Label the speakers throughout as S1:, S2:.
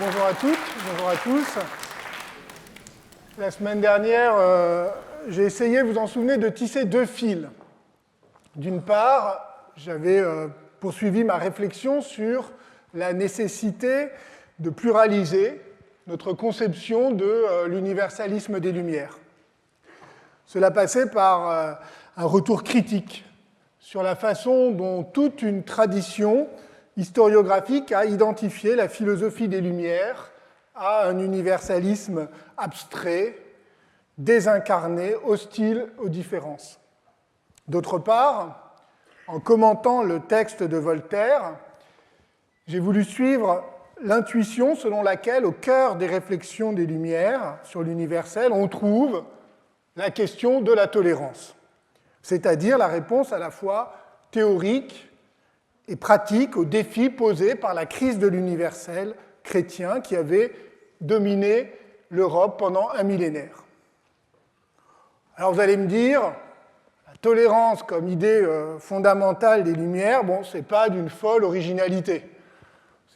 S1: Bonjour à toutes, bonjour à tous. La semaine dernière, j'ai essayé, vous en souvenez, de tisser deux fils. D'une part, j'avais poursuivi ma réflexion sur la nécessité de pluraliser notre conception de l'universalisme des Lumières. Cela passait par un retour critique sur la façon dont toute une tradition historiographique a identifié la philosophie des Lumières à un universalisme abstrait, désincarné, hostile aux différences. D'autre part, en commentant le texte de Voltaire, j'ai voulu suivre l'intuition selon laquelle, au cœur des réflexions des Lumières sur l'universel, on trouve la question de la tolérance, c'est-à-dire la réponse à la fois théorique et pratique aux défis posés par la crise de l'universel chrétien qui avait dominé l'Europe pendant un millénaire. Alors vous allez me dire, la tolérance comme idée fondamentale des Lumières, bon, c'est pas d'une folle originalité.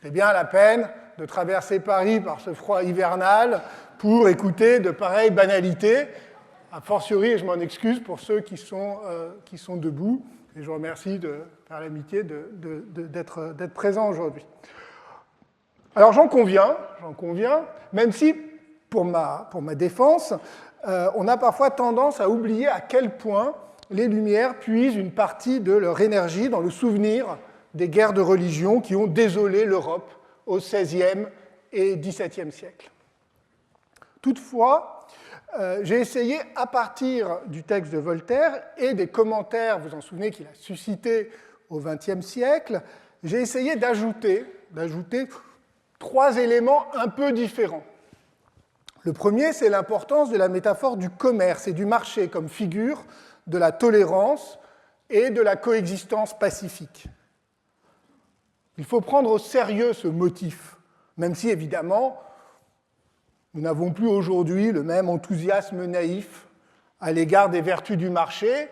S1: C'est bien la peine de traverser Paris par ce froid hivernal pour écouter de pareilles banalités, a fortiori, et je m'en excuse pour ceux qui sont debout, et je vous remercie de faire l'amitié d'être présent aujourd'hui. Alors j'en conviens, même si, pour ma défense, on a parfois tendance à oublier à quel point les Lumières puisent une partie de leur énergie dans le souvenir des guerres de religion qui ont désolé l'Europe au XVIe et XVIIe siècle. Toutefois, j'ai essayé, à partir du texte de Voltaire et des commentaires, vous en souvenez, qu'il a suscités au XXe siècle, j'ai essayé d'ajouter trois éléments un peu différents. Le premier, c'est l'importance de la métaphore du commerce et du marché comme figure de la tolérance et de la coexistence pacifique. Il faut prendre au sérieux ce motif, même si, évidemment, nous n'avons plus aujourd'hui le même enthousiasme naïf à l'égard des vertus du marché,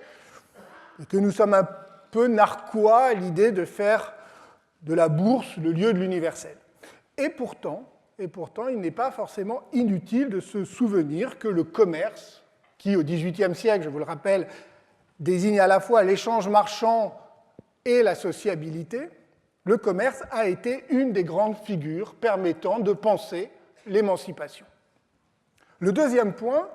S1: et que nous sommes un peu narquois à l'idée de faire de la bourse le lieu de l'universel. Et pourtant, il n'est pas forcément inutile de se souvenir que le commerce, qui au XVIIIe siècle, je vous le rappelle, désigne à la fois l'échange marchand et la sociabilité, le commerce a été une des grandes figures permettant de penser l'émancipation. Le deuxième point,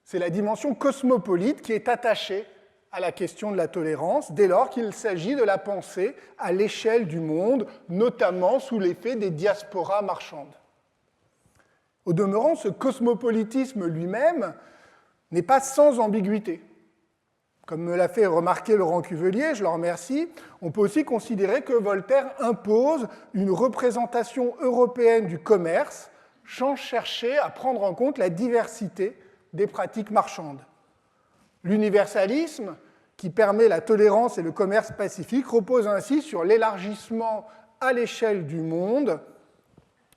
S1: c'est la dimension cosmopolite qui est attachée à la question de la tolérance, dès lors qu'il s'agit de la penser à l'échelle du monde, notamment sous l'effet des diasporas marchandes. Au demeurant, ce cosmopolitisme lui-même n'est pas sans ambiguïté. Comme me l'a fait remarquer Laurent Cuvelier, je le remercie, on peut aussi considérer que Voltaire impose une représentation européenne du commerce sans chercher à prendre en compte la diversité des pratiques marchandes. L'universalisme, qui permet la tolérance et le commerce pacifique, repose ainsi sur l'élargissement à l'échelle du monde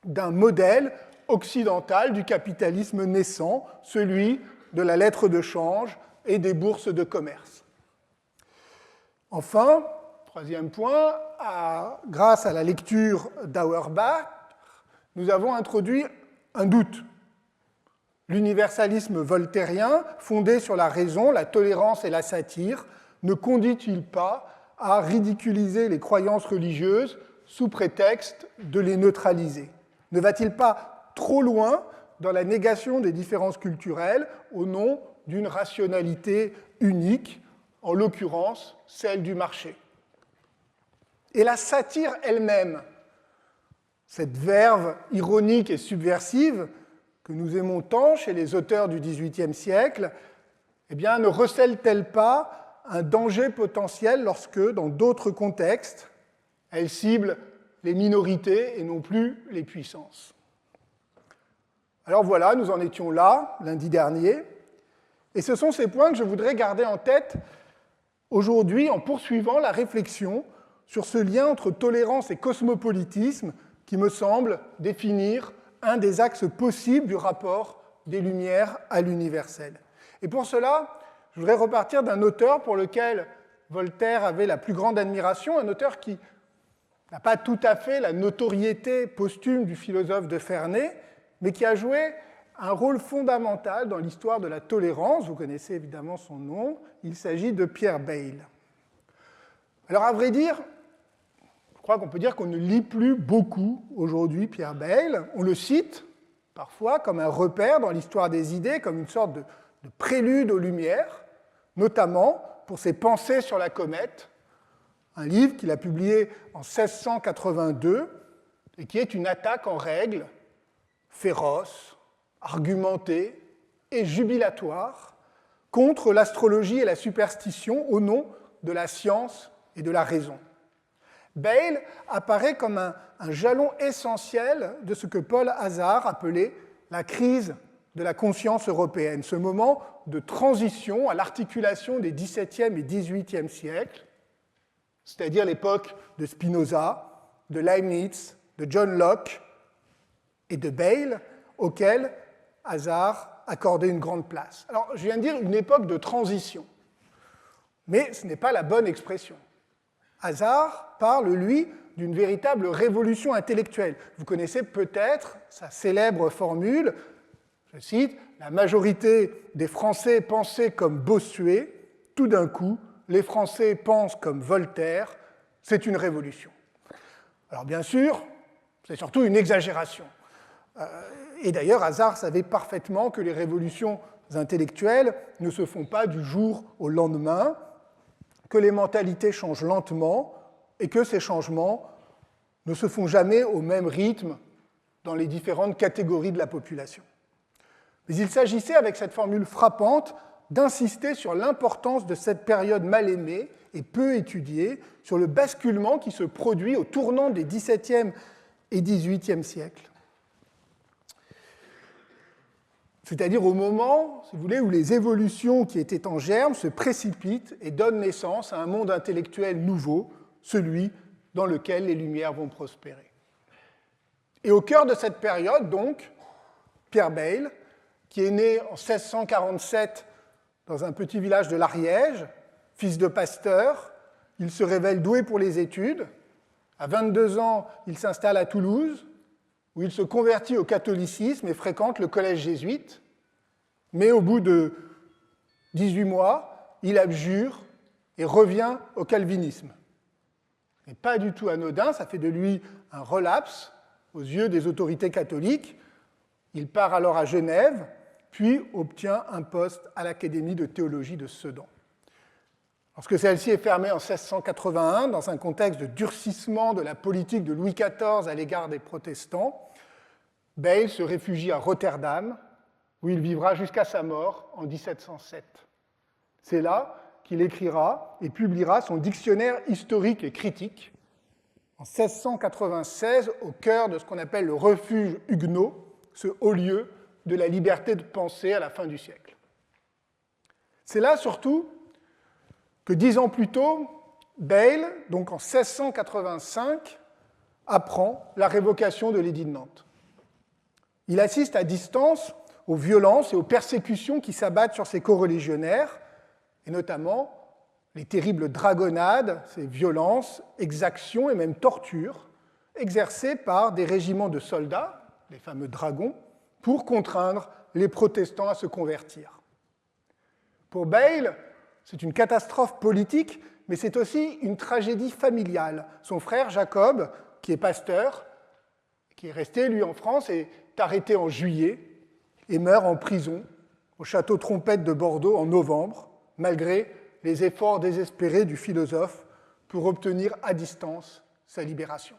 S1: d'un modèle occidental du capitalisme naissant, celui de la lettre de change et des bourses de commerce. Enfin, troisième point, grâce à la lecture d'Auerbach, nous avons introduit un doute. L'universalisme voltairien, fondé sur la raison, la tolérance et la satire, ne conduit-il pas à ridiculiser les croyances religieuses sous prétexte de les neutraliser? Ne va-t-il pas trop loin dans la négation des différences culturelles au nom d'une rationalité unique, en l'occurrence celle du marché? Et la satire elle-même, cette verve ironique et subversive que nous aimons tant chez les auteurs du XVIIIe siècle, eh bien, ne recèle-t-elle pas un danger potentiel lorsque, dans d'autres contextes, elle cible les minorités et non plus les puissances? Alors voilà, nous en étions là, lundi dernier, et ce sont ces points que je voudrais garder en tête aujourd'hui en poursuivant la réflexion sur ce lien entre tolérance et cosmopolitisme qui me semble définir un des axes possibles du rapport des Lumières à l'universel. Et pour cela, je voudrais repartir d'un auteur pour lequel Voltaire avait la plus grande admiration, un auteur qui n'a pas tout à fait la notoriété posthume du philosophe de Ferney, mais qui a joué un rôle fondamental dans l'histoire de la tolérance. Vous connaissez évidemment son nom, il s'agit de Pierre Bayle. Alors à vrai dire, je crois qu'on peut dire qu'on ne lit plus beaucoup aujourd'hui Pierre Bayle. On le cite parfois comme un repère dans l'histoire des idées, comme une sorte de prélude aux Lumières, notamment pour ses pensées sur la comète, un livre qu'il a publié en 1682 et qui est une attaque en règle, féroce, argumentée et jubilatoire contre l'astrologie et la superstition au nom de la science et de la raison. Bayle apparaît comme un jalon essentiel de ce que Paul Hazard appelait la crise de la conscience européenne, ce moment de transition à l'articulation des XVIIe et XVIIIe siècles, c'est-à-dire l'époque de Spinoza, de Leibniz, de John Locke et de Bayle, auquel Hazard accordait une grande place. Alors, je viens de dire une époque de transition, mais ce n'est pas la bonne expression. Hazard parle, lui, d'une véritable révolution intellectuelle. Vous connaissez peut-être sa célèbre formule, je cite, « La majorité des Français pensaient comme Bossuet, tout d'un coup, les Français pensent comme Voltaire, c'est une révolution. » Alors bien sûr, c'est surtout une exagération. Et d'ailleurs, Hazard savait parfaitement que les révolutions intellectuelles ne se font pas du jour au lendemain, que les mentalités changent lentement et que ces changements ne se font jamais au même rythme dans les différentes catégories de la population. Mais il s'agissait, avec cette formule frappante, d'insister sur l'importance de cette période mal aimée et peu étudiée, sur le basculement qui se produit au tournant des XVIIe et XVIIIe siècles. C'est-à-dire au moment, si vous voulez, où les évolutions qui étaient en germe se précipitent et donnent naissance à un monde intellectuel nouveau, celui dans lequel les Lumières vont prospérer. Et au cœur de cette période, donc, Pierre Bayle, qui est né en 1647 dans un petit village de l'Ariège, fils de pasteur, il se révèle doué pour les études. À 22 ans, il s'installe à Toulouse, où il se convertit au catholicisme et fréquente le collège jésuite. Mais au bout de 18 mois, il abjure et revient au calvinisme. Et pas du tout anodin, ça fait de lui un relapse aux yeux des autorités catholiques. Il part alors à Genève, puis obtient un poste à l'Académie de théologie de Sedan. Lorsque celle-ci est fermée en 1681, dans un contexte de durcissement de la politique de Louis XIV à l'égard des protestants, Bayle se réfugie à Rotterdam, où il vivra jusqu'à sa mort en 1707. C'est là qu'il écrira et publiera son dictionnaire historique et critique, en 1696, au cœur de ce qu'on appelle le refuge huguenot, ce haut lieu de la liberté de penser à la fin du siècle. C'est là surtout que 10 ans plus tôt, Bayle, donc en 1685, apprend la révocation de l'édit de Nantes. Il assiste à distance aux violences et aux persécutions qui s'abattent sur ses coreligionnaires, et notamment les terribles dragonnades, ces violences, exactions et même tortures exercées par des régiments de soldats, les fameux dragons, pour contraindre les protestants à se convertir. Pour Bayle, c'est une catastrophe politique, mais c'est aussi une tragédie familiale. Son frère Jacob, qui est pasteur, qui est resté, lui, en France, est arrêté en juillet et meurt en prison au château Trompette de Bordeaux en novembre, malgré les efforts désespérés du philosophe pour obtenir à distance sa libération.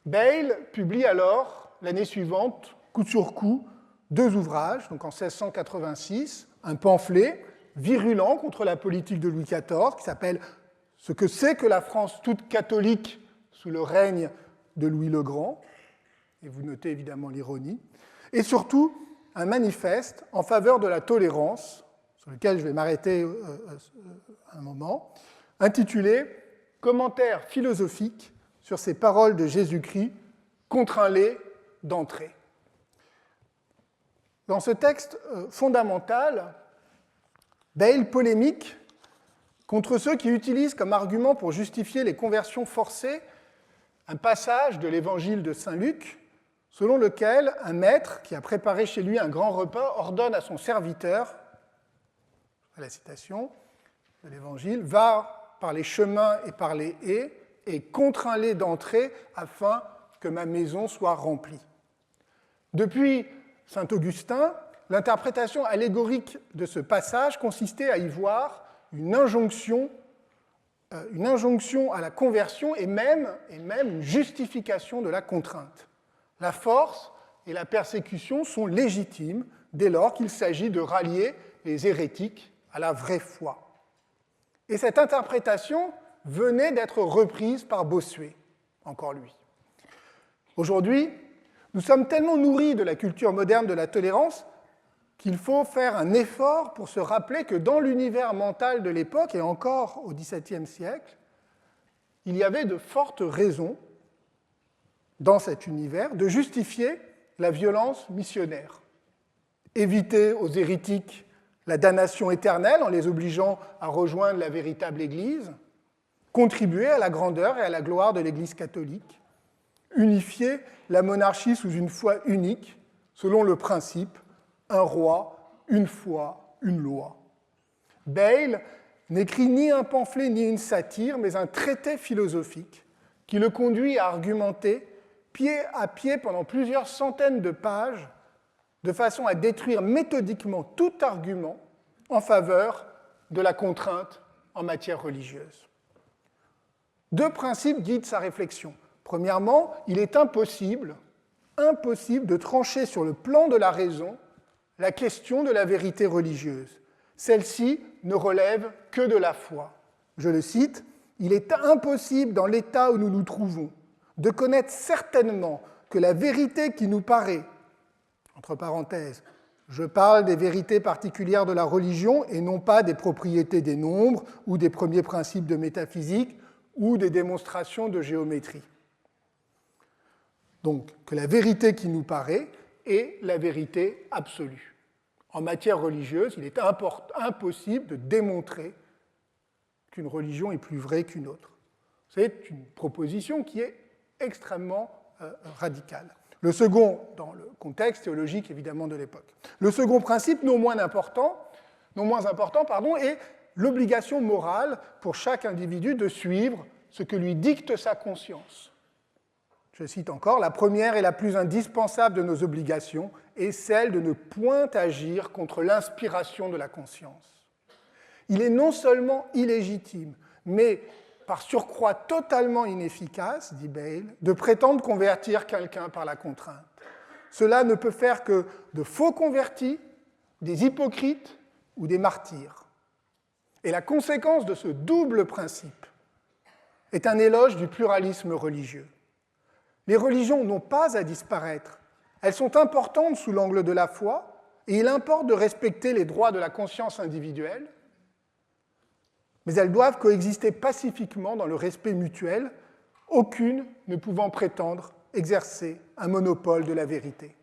S1: Bayle publie alors, l'année suivante, coup sur coup, 2 ouvrages, donc en 1686, un pamphlet virulent contre la politique de Louis XIV, qui s'appelle « Ce que c'est que la France toute catholique sous le règne de Louis le Grand », et vous notez évidemment l'ironie, et surtout un manifeste en faveur de la tolérance, sur lequel je vais m'arrêter un moment, intitulé « Commentaire philosophique sur ces paroles de Jésus-Christ, contraint-les d'entrer ». Dans ce texte fondamental, Bayle polémique contre ceux qui utilisent comme argument pour justifier les conversions forcées un passage de l'évangile de Saint Luc, selon lequel un maître qui a préparé chez lui un grand repas ordonne à son serviteur, à la citation de l'évangile, va par les chemins et par les haies et contrains-les d'entrer afin que ma maison soit remplie. Depuis saint Augustin, l'interprétation allégorique de ce passage consistait à y voir une injonction à la conversion et même une justification de la contrainte. La force et la persécution sont légitimes dès lors qu'il s'agit de rallier les hérétiques à la vraie foi. Et cette interprétation venait d'être reprise par Bossuet, encore lui. Aujourd'hui, nous sommes tellement nourris de la culture moderne de la tolérance qu'il faut faire un effort pour se rappeler que dans l'univers mental de l'époque, et encore au XVIIe siècle, il y avait de fortes raisons dans cet univers de justifier la violence missionnaire. Éviter aux hérétiques la damnation éternelle en les obligeant à rejoindre la véritable Église, contribuer à la grandeur et à la gloire de l'Église catholique, unifier la monarchie sous une foi unique, selon le principe « un roi, une foi, une loi ». Bayle n'écrit ni un pamphlet ni une satire, mais un traité philosophique qui le conduit à argumenter pied à pied pendant plusieurs centaines de pages, de façon à détruire méthodiquement tout argument en faveur de la contrainte en matière religieuse. Deux principes guident sa réflexion. Premièrement, il est impossible de trancher sur le plan de la raison la question de la vérité religieuse. Celle-ci ne relève que de la foi. Je le cite, « Il est impossible dans l'état où nous nous trouvons de connaître certainement que la vérité qui nous paraît, entre parenthèses, je parle des vérités particulières de la religion et non pas des propriétés des nombres ou des premiers principes de métaphysique ou des démonstrations de géométrie. Donc, que la vérité qui nous paraît est la vérité absolue. En matière religieuse, il est impossible de démontrer qu'une religion est plus vraie qu'une autre. C'est une proposition qui est extrêmement radicale. Le second, dans le contexte théologique évidemment de l'époque. Le second principe, non moins important, est l'obligation morale pour chaque individu de suivre ce que lui dicte sa conscience. Je cite encore, « La première et la plus indispensable de nos obligations est celle de ne point agir contre l'inspiration de la conscience. Il est non seulement illégitime, mais par surcroît totalement inefficace, dit Bayle, de prétendre convertir quelqu'un par la contrainte. Cela ne peut faire que de faux convertis, des hypocrites ou des martyrs. Et la conséquence de ce double principe est un éloge du pluralisme religieux. Les religions n'ont pas à disparaître. Elles sont importantes sous l'angle de la foi, et il importe de respecter les droits de la conscience individuelle, mais elles doivent coexister pacifiquement dans le respect mutuel, aucune ne pouvant prétendre exercer un monopole de la vérité.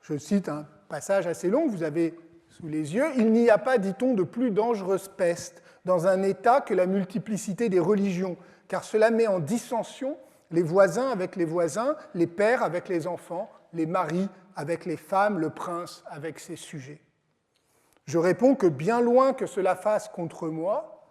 S1: Je cite un passage assez long, vous avez sous les yeux. « Il n'y a pas, dit-on, de plus dangereuse peste dans un État que la multiplicité des religions, car cela met en dissension les voisins avec les voisins, les pères avec les enfants, les maris avec les femmes, le prince avec ses sujets. Je réponds que bien loin que cela fasse contre moi,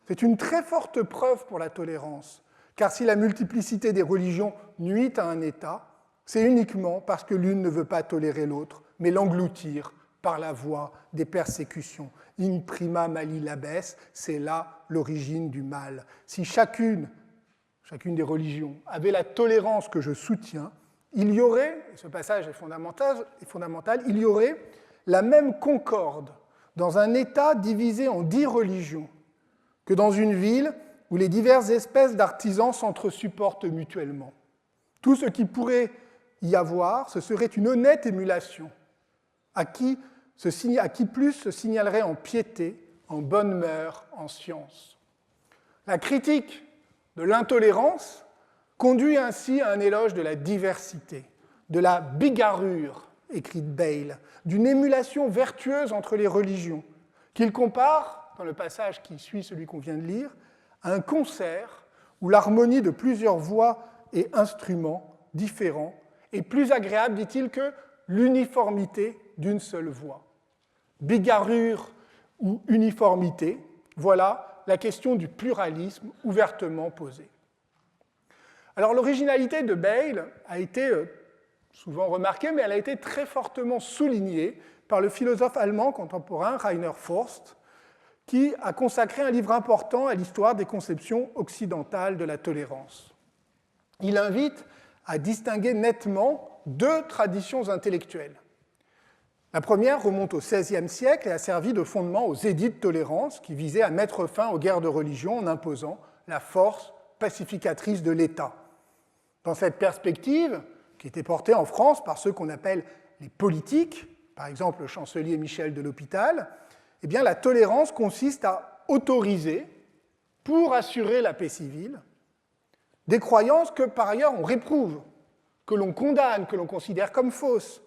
S1: c'est une très forte preuve pour la tolérance, car si la multiplicité des religions nuit à un État, c'est uniquement parce que l'une ne veut pas tolérer l'autre, mais l'engloutir par la voie des persécutions. In prima mali labes, c'est là l'origine du mal. Si chacune des religions avait la tolérance que je soutiens, il y aurait, et ce passage est fondamental, il y aurait la même concorde dans un État divisé en 10 religions que dans une ville où les diverses espèces d'artisans s'entre-supportent mutuellement. Tout ce qui pourrait y avoir, ce serait une honnête émulation, à qui plus se signalerait en piété, en bonne mœurs, en science. La critique de l'intolérance conduit ainsi à un éloge de la diversité, de la bigarrure, écrit Bayle, d'une émulation vertueuse entre les religions, qu'il compare dans le passage qui suit celui qu'on vient de lire, un concert où l'harmonie de plusieurs voix et instruments différents est plus agréable, dit-il, que l'uniformité d'une seule voix. Bigarrure ou uniformité, voilà la question du pluralisme ouvertement posée. Alors l'originalité de Bayle a été souvent remarquée, mais elle a été très fortement soulignée par le philosophe allemand contemporain Rainer Forst, qui a consacré un livre important à l'histoire des conceptions occidentales de la tolérance. Il invite à distinguer nettement deux traditions intellectuelles. La première remonte au XVIe siècle et a servi de fondement aux édits de tolérance qui visaient à mettre fin aux guerres de religion en imposant la force pacificatrice de l'État. Dans cette perspective, qui était portée en France par ceux qu'on appelle les politiques, par exemple le chancelier Michel de l'Hôpital, eh bien, la tolérance consiste à autoriser, pour assurer la paix civile, des croyances que par ailleurs on réprouve, que l'on condamne, que l'on considère comme fausses,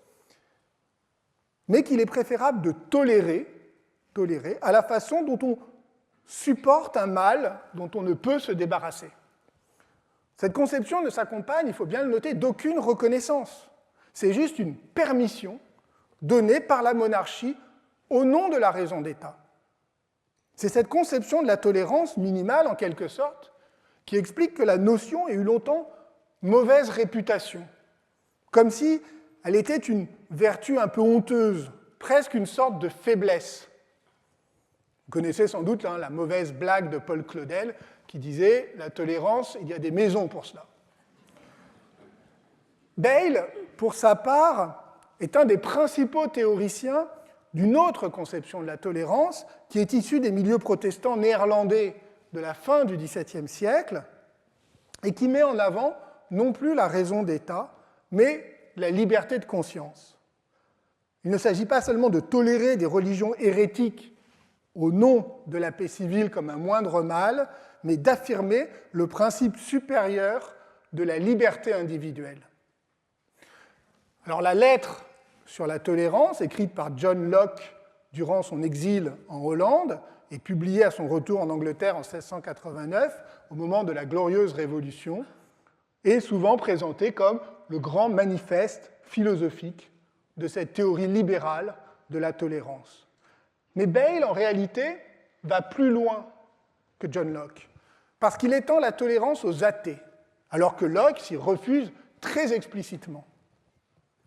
S1: mais qu'il est préférable de tolérer à la façon dont on supporte un mal dont on ne peut se débarrasser. Cette conception ne s'accompagne, il faut bien le noter, d'aucune reconnaissance. C'est juste une permission donnée par la monarchie au nom de la raison d'État. C'est cette conception de la tolérance minimale, en quelque sorte, qui explique que la notion ait eu longtemps mauvaise réputation, comme si elle était une vertu un peu honteuse, presque une sorte de faiblesse. Vous connaissez sans doute la mauvaise blague de Paul Claudel qui disait « la tolérance, il y a des maisons pour cela ». Bayle, pour sa part, est un des principaux théoriciens d'une autre conception de la tolérance qui est issue des milieux protestants néerlandais de la fin du XVIIe siècle et qui met en avant non plus la raison d'État, mais la liberté de conscience. Il ne s'agit pas seulement de tolérer des religions hérétiques au nom de la paix civile comme un moindre mal, mais d'affirmer le principe supérieur de la liberté individuelle. Alors la lettre sur la tolérance, écrite par John Locke durant son exil en Hollande et publiée à son retour en Angleterre en 1689, au moment de la Glorieuse Révolution, est souvent présentée comme le grand manifeste philosophique de cette théorie libérale de la tolérance. Mais Bayle, en réalité, va plus loin que John Locke, parce qu'il étend la tolérance aux athées, alors que Locke s'y refuse très explicitement.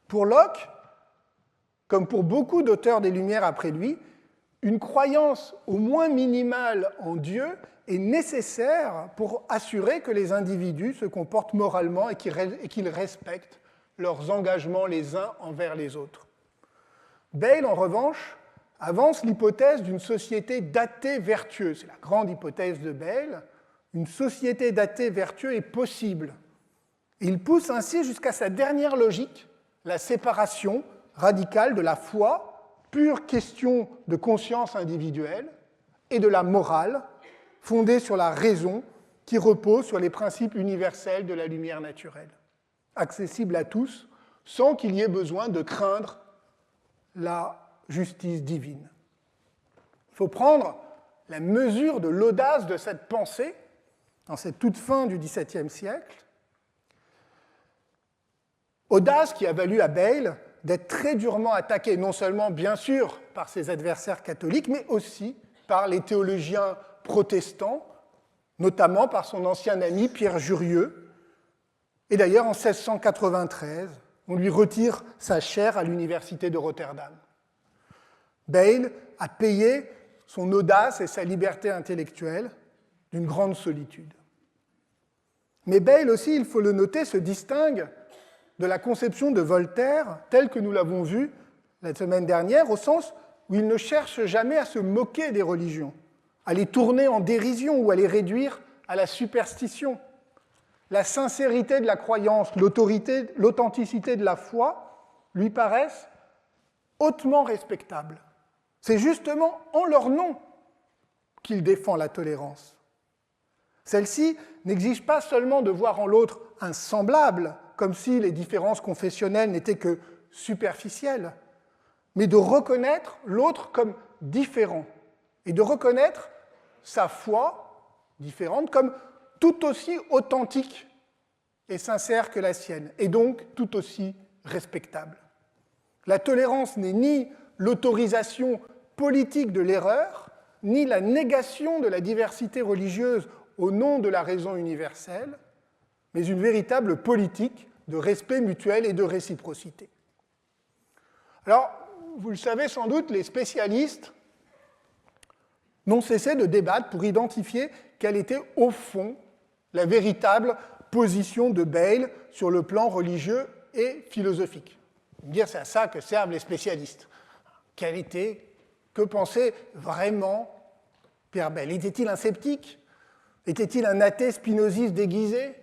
S1: Pour Locke, comme pour beaucoup d'auteurs des Lumières après lui, une croyance au moins minimale en Dieu est nécessaire pour assurer que les individus se comportent moralement et qu'ils respectent leurs engagements les uns envers les autres. Bayle, en revanche, avance l'hypothèse d'une société d'athées vertueux. C'est la grande hypothèse de Bayle. Une société d'athées vertueux est possible. Et il pousse ainsi jusqu'à sa dernière logique, la séparation radicale de la foi, pure question de conscience individuelle, et de la morale, fondée sur la raison, qui repose sur les principes universels de la lumière naturelle, accessible à tous, sans qu'il y ait besoin de craindre la justice divine. Il faut prendre la mesure de l'audace de cette pensée dans cette toute fin du XVIIe siècle, audace qui a valu à Bayle d'être très durement attaqué, non seulement, bien sûr, par ses adversaires catholiques, mais aussi par les théologiens protestants, notamment par son ancien ami Pierre Jurieu. Et d'ailleurs, en 1693, on lui retire sa chaire à l'université de Rotterdam. Bayle a payé son audace et sa liberté intellectuelle d'une grande solitude. Mais Bayle aussi, il faut le noter, se distingue de la conception de Voltaire, telle que nous l'avons vue la semaine dernière, au sens où il ne cherche jamais à se moquer des religions, à les tourner en dérision ou à les réduire à la superstition. La sincérité de la croyance, l'authenticité de la foi lui paraissent hautement respectables. C'est justement en leur nom qu'il défend la tolérance. Celle-ci n'exige pas seulement de voir en l'autre un semblable, comme si les différences confessionnelles n'étaient que superficielles, mais de reconnaître l'autre comme différent, et de reconnaître sa foi différente comme tout aussi authentique et sincère que la sienne, et donc tout aussi respectable. La tolérance n'est ni l'autorisation politique de l'erreur, ni la négation de la diversité religieuse au nom de la raison universelle, mais une véritable politique de respect mutuel et de réciprocité. Alors, vous le savez sans doute, les spécialistes n'ont cessé de débattre pour identifier quelle était au fond la véritable position de Bayle sur le plan religieux et philosophique. Dire c'est à ça que servent les spécialistes. Que pensait vraiment Pierre Bayle? Était-il un sceptique? Était-il un athée spinoziste déguisé?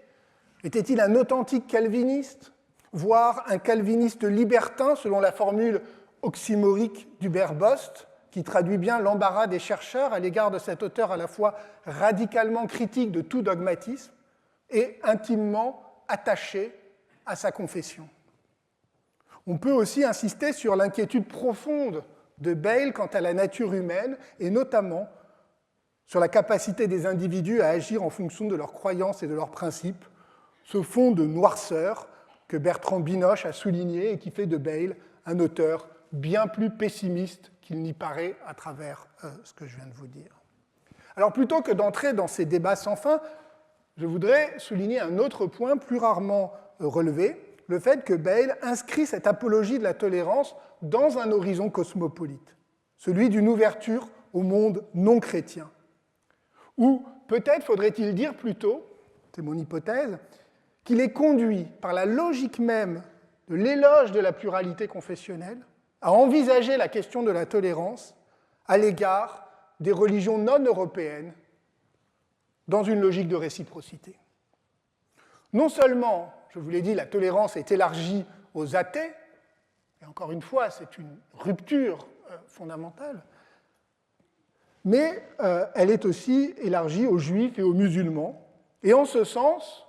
S1: Était-il un authentique calviniste? Voire un calviniste libertin, selon la formule oxymorique d'Hubert Bost, qui traduit bien l'embarras des chercheurs à l'égard de cet auteur à la fois radicalement critique de tout dogmatisme et intimement attaché à sa confession. On peut aussi insister sur l'inquiétude profonde de Bayle quant à la nature humaine et notamment sur la capacité des individus à agir en fonction de leurs croyances et de leurs principes, ce fond de noirceur que Bertrand Binoche a souligné et qui fait de Bayle un auteur bien plus pessimiste qu'il n'y paraît à travers ce que je viens de vous dire. Alors plutôt que d'entrer dans ces débats sans fin, je voudrais souligner un autre point plus rarement relevé, le fait que Bayle inscrit cette apologie de la tolérance dans un horizon cosmopolite, celui d'une ouverture au monde non chrétien. Ou peut-être faudrait-il dire plutôt, c'est mon hypothèse, qu'il est conduit par la logique même de l'éloge de la pluralité confessionnelle à envisager la question de la tolérance à l'égard des religions non européennes dans une logique de réciprocité. Non seulement, je vous l'ai dit, la tolérance est élargie aux athées, et encore une fois, c'est une rupture fondamentale, mais elle est aussi élargie aux juifs et aux musulmans, et en ce sens,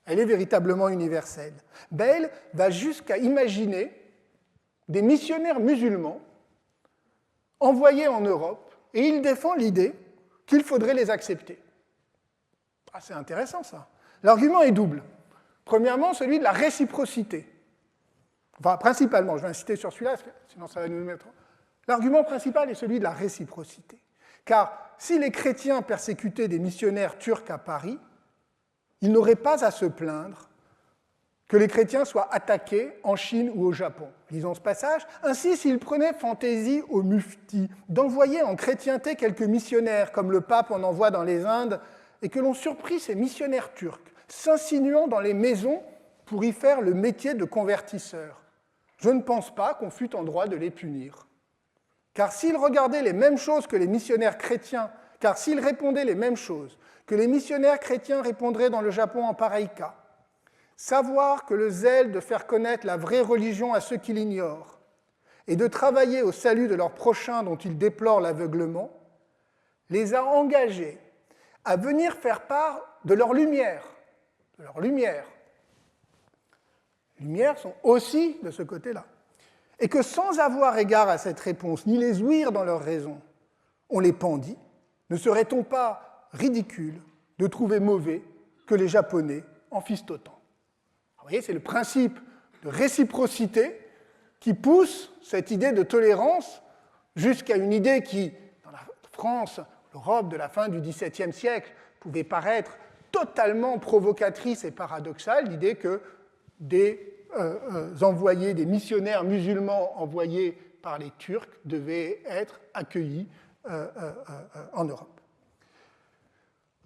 S1: elle est véritablement universelle. Bayle va jusqu'à imaginer des missionnaires musulmans envoyés en Europe, et il défend l'idée qu'il faudrait les accepter. Ah, c'est intéressant ça. L'argument est double. Premièrement, celui de la réciprocité. Enfin, principalement, je vais insister sur celui-là, sinon ça va nous mettre... L'argument principal est celui de la réciprocité. Car si les chrétiens persécutaient des missionnaires turcs à Paris, ils n'auraient pas à se plaindre que les chrétiens soient attaqués en Chine ou au Japon. Lisons ce passage. Ainsi, s'ils prenaient fantaisie au mufti d'envoyer en chrétienté quelques missionnaires, comme le pape en envoie dans les Indes, et que l'on surprit ces missionnaires turcs, s'insinuant dans les maisons pour y faire le métier de convertisseurs, je ne pense pas qu'on fût en droit de les punir. Car s'ils regardaient les mêmes choses que les missionnaires chrétiens, car s'ils répondaient les mêmes choses que les missionnaires chrétiens répondraient dans le Japon en pareil cas, savoir que le zèle de faire connaître la vraie religion à ceux qui l'ignorent et de travailler au salut de leurs prochains dont ils déplorent l'aveuglement, les a engagés à venir faire part de leur lumière. De leur lumière. Les lumières sont aussi de ce côté-là. Et que sans avoir égard à cette réponse, ni les ouïr dans leur raison, on les pendit, ne serait-on pas ridicule de trouver mauvais que les Japonais en fissent autant? Vous voyez, c'est le principe de réciprocité qui pousse cette idée de tolérance jusqu'à une idée qui, dans la France, l'Europe de la fin du XVIIe siècle, pouvait paraître totalement provocatrice et paradoxale, l'idée que des envoyés, des missionnaires musulmans envoyés par les Turcs devaient être accueillis en Europe.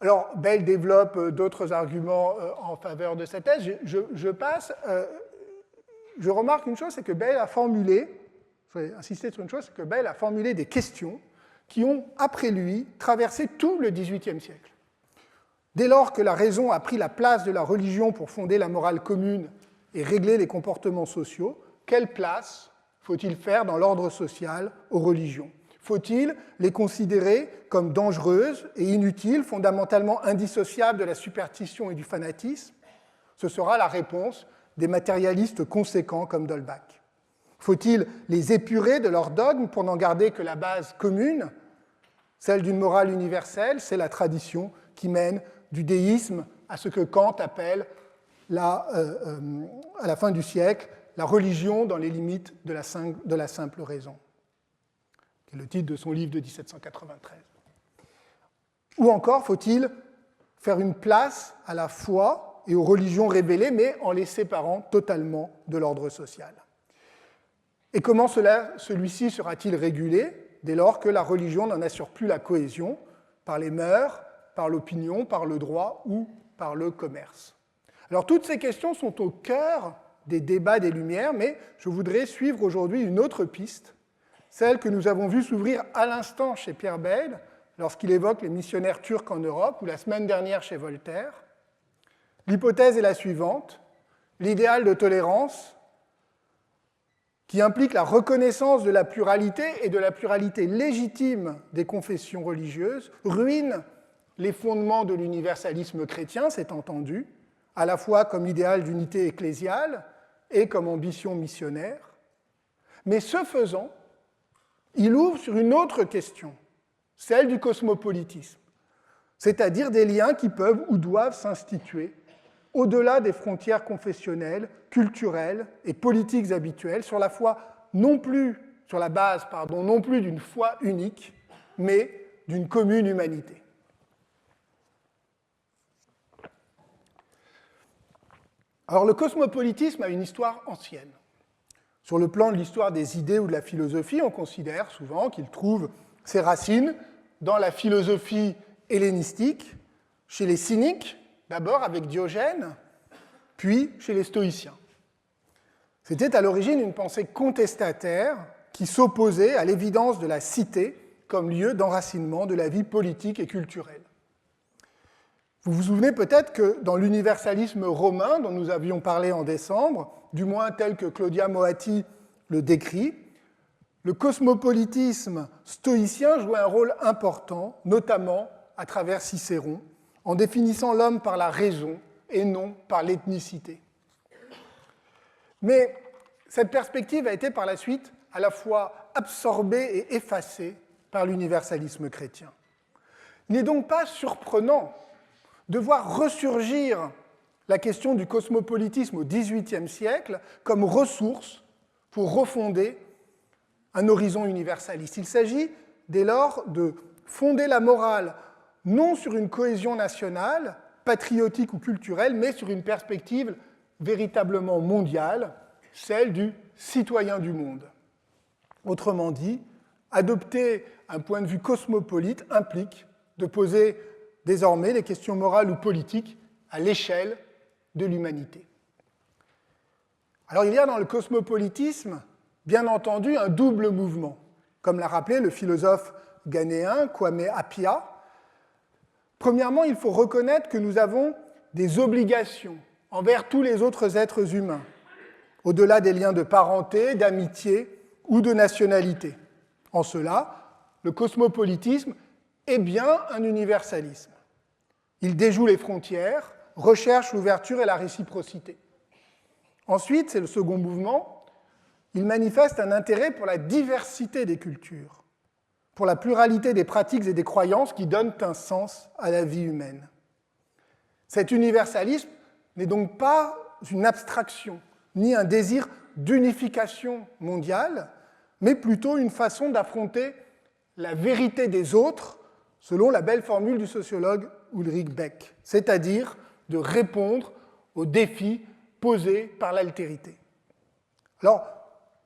S1: Alors, Bayle développe d'autres arguments en faveur de cette thèse. Je passe. Je remarque une chose, c'est que Bayle a formulé, je vais insister sur une chose, c'est que Bayle a formulé des questions qui ont, après lui, traversé tout le XVIIIe siècle. Dès lors que la raison a pris la place de la religion pour fonder la morale commune et régler les comportements sociaux, quelle place faut-il faire dans l'ordre social aux religions? Faut-il les considérer comme dangereuses et inutiles, fondamentalement indissociables de la superstition et du fanatisme? Ce sera la réponse des matérialistes conséquents comme d'Holbach. Faut-il les épurer de leurs dogmes pour n'en garder que la base commune? Celle d'une morale universelle, c'est la tradition qui mène du déisme à ce que Kant appelle, à la fin du siècle, la religion dans les limites de la simple raison, qui est le titre de son livre de 1793. Ou encore faut-il faire une place à la foi et aux religions révélées, mais en les séparant totalement de l'ordre social. Et comment celui-ci sera-t-il régulé dès lors que la religion n'en assure plus la cohésion par les mœurs, par l'opinion, par le droit ou par le commerce? Alors toutes ces questions sont au cœur des débats des Lumières, mais je voudrais suivre aujourd'hui une autre piste, celle que nous avons vue s'ouvrir à l'instant chez Pierre Bayle, lorsqu'il évoque les missionnaires turcs en Europe, ou la semaine dernière chez Voltaire. L'hypothèse est la suivante: l'idéal de tolérance, qui implique la reconnaissance de la pluralité et de la pluralité légitime des confessions religieuses, ruine les fondements de l'universalisme chrétien, c'est entendu, à la fois comme idéal d'unité ecclésiale et comme ambition missionnaire. Mais ce faisant, il ouvre sur une autre question, celle du cosmopolitisme, c'est-à-dire des liens qui peuvent ou doivent s'instituer au-delà des frontières confessionnelles, culturelles et politiques habituelles, sur la base non plus d'une foi unique, mais d'une commune humanité. Alors le cosmopolitisme a une histoire ancienne. Sur le plan de l'histoire des idées ou de la philosophie, on considère souvent qu'il trouve ses racines dans la philosophie hellénistique, chez les cyniques, d'abord avec Diogène, puis chez les stoïciens. C'était à l'origine une pensée contestataire qui s'opposait à l'évidence de la cité comme lieu d'enracinement de la vie politique et culturelle. Vous vous souvenez peut-être que dans l'universalisme romain dont nous avions parlé en décembre, du moins tel que Claudia Moatti le décrit, le cosmopolitisme stoïcien jouait un rôle important, notamment à travers Cicéron, en définissant l'homme par la raison et non par l'ethnicité. Mais cette perspective a été par la suite à la fois absorbée et effacée par l'universalisme chrétien. Il n'est donc pas surprenant de voir ressurgir la question du cosmopolitisme au XVIIIe siècle comme ressource pour refonder un horizon universaliste. Il s'agit dès lors de fonder la morale non sur une cohésion nationale, patriotique ou culturelle, mais sur une perspective véritablement mondiale, celle du citoyen du monde. Autrement dit, adopter un point de vue cosmopolite implique de poser désormais les questions morales ou politiques à l'échelle de l'humanité. Alors il y a dans le cosmopolitisme, bien entendu, un double mouvement, comme l'a rappelé le philosophe ghanéen Kwame Appiah. Premièrement, il faut reconnaître que nous avons des obligations envers tous les autres êtres humains, au-delà des liens de parenté, d'amitié ou de nationalité. En cela, le cosmopolitisme est bien un universalisme. Il déjoue les frontières, recherche l'ouverture et la réciprocité. Ensuite, c'est le second mouvement, il manifeste un intérêt pour la diversité des cultures, pour la pluralité des pratiques et des croyances qui donnent un sens à la vie humaine. Cet universalisme n'est donc pas une abstraction, ni un désir d'unification mondiale, mais plutôt une façon d'affronter la vérité des autres, selon la belle formule du sociologue Ulrich Beck, c'est-à-dire de répondre aux défis posés par l'altérité. Alors,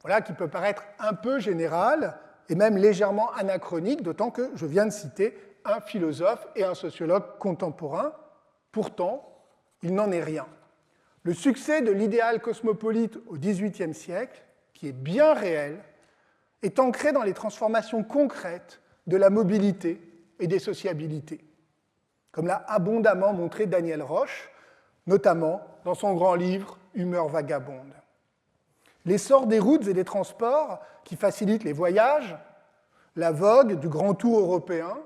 S1: voilà qui peut paraître un peu général, et même légèrement anachronique, d'autant que je viens de citer un philosophe et un sociologue contemporains. Pourtant, il n'en est rien. Le succès de l'idéal cosmopolite au XVIIIe siècle, qui est bien réel, est ancré dans les transformations concrètes de la mobilité et des sociabilités, comme l'a abondamment montré Daniel Roche, notamment dans son grand livre « Humeur vagabonde ». L'essor des routes et des transports qui facilitent les voyages, la vogue du grand tour européen,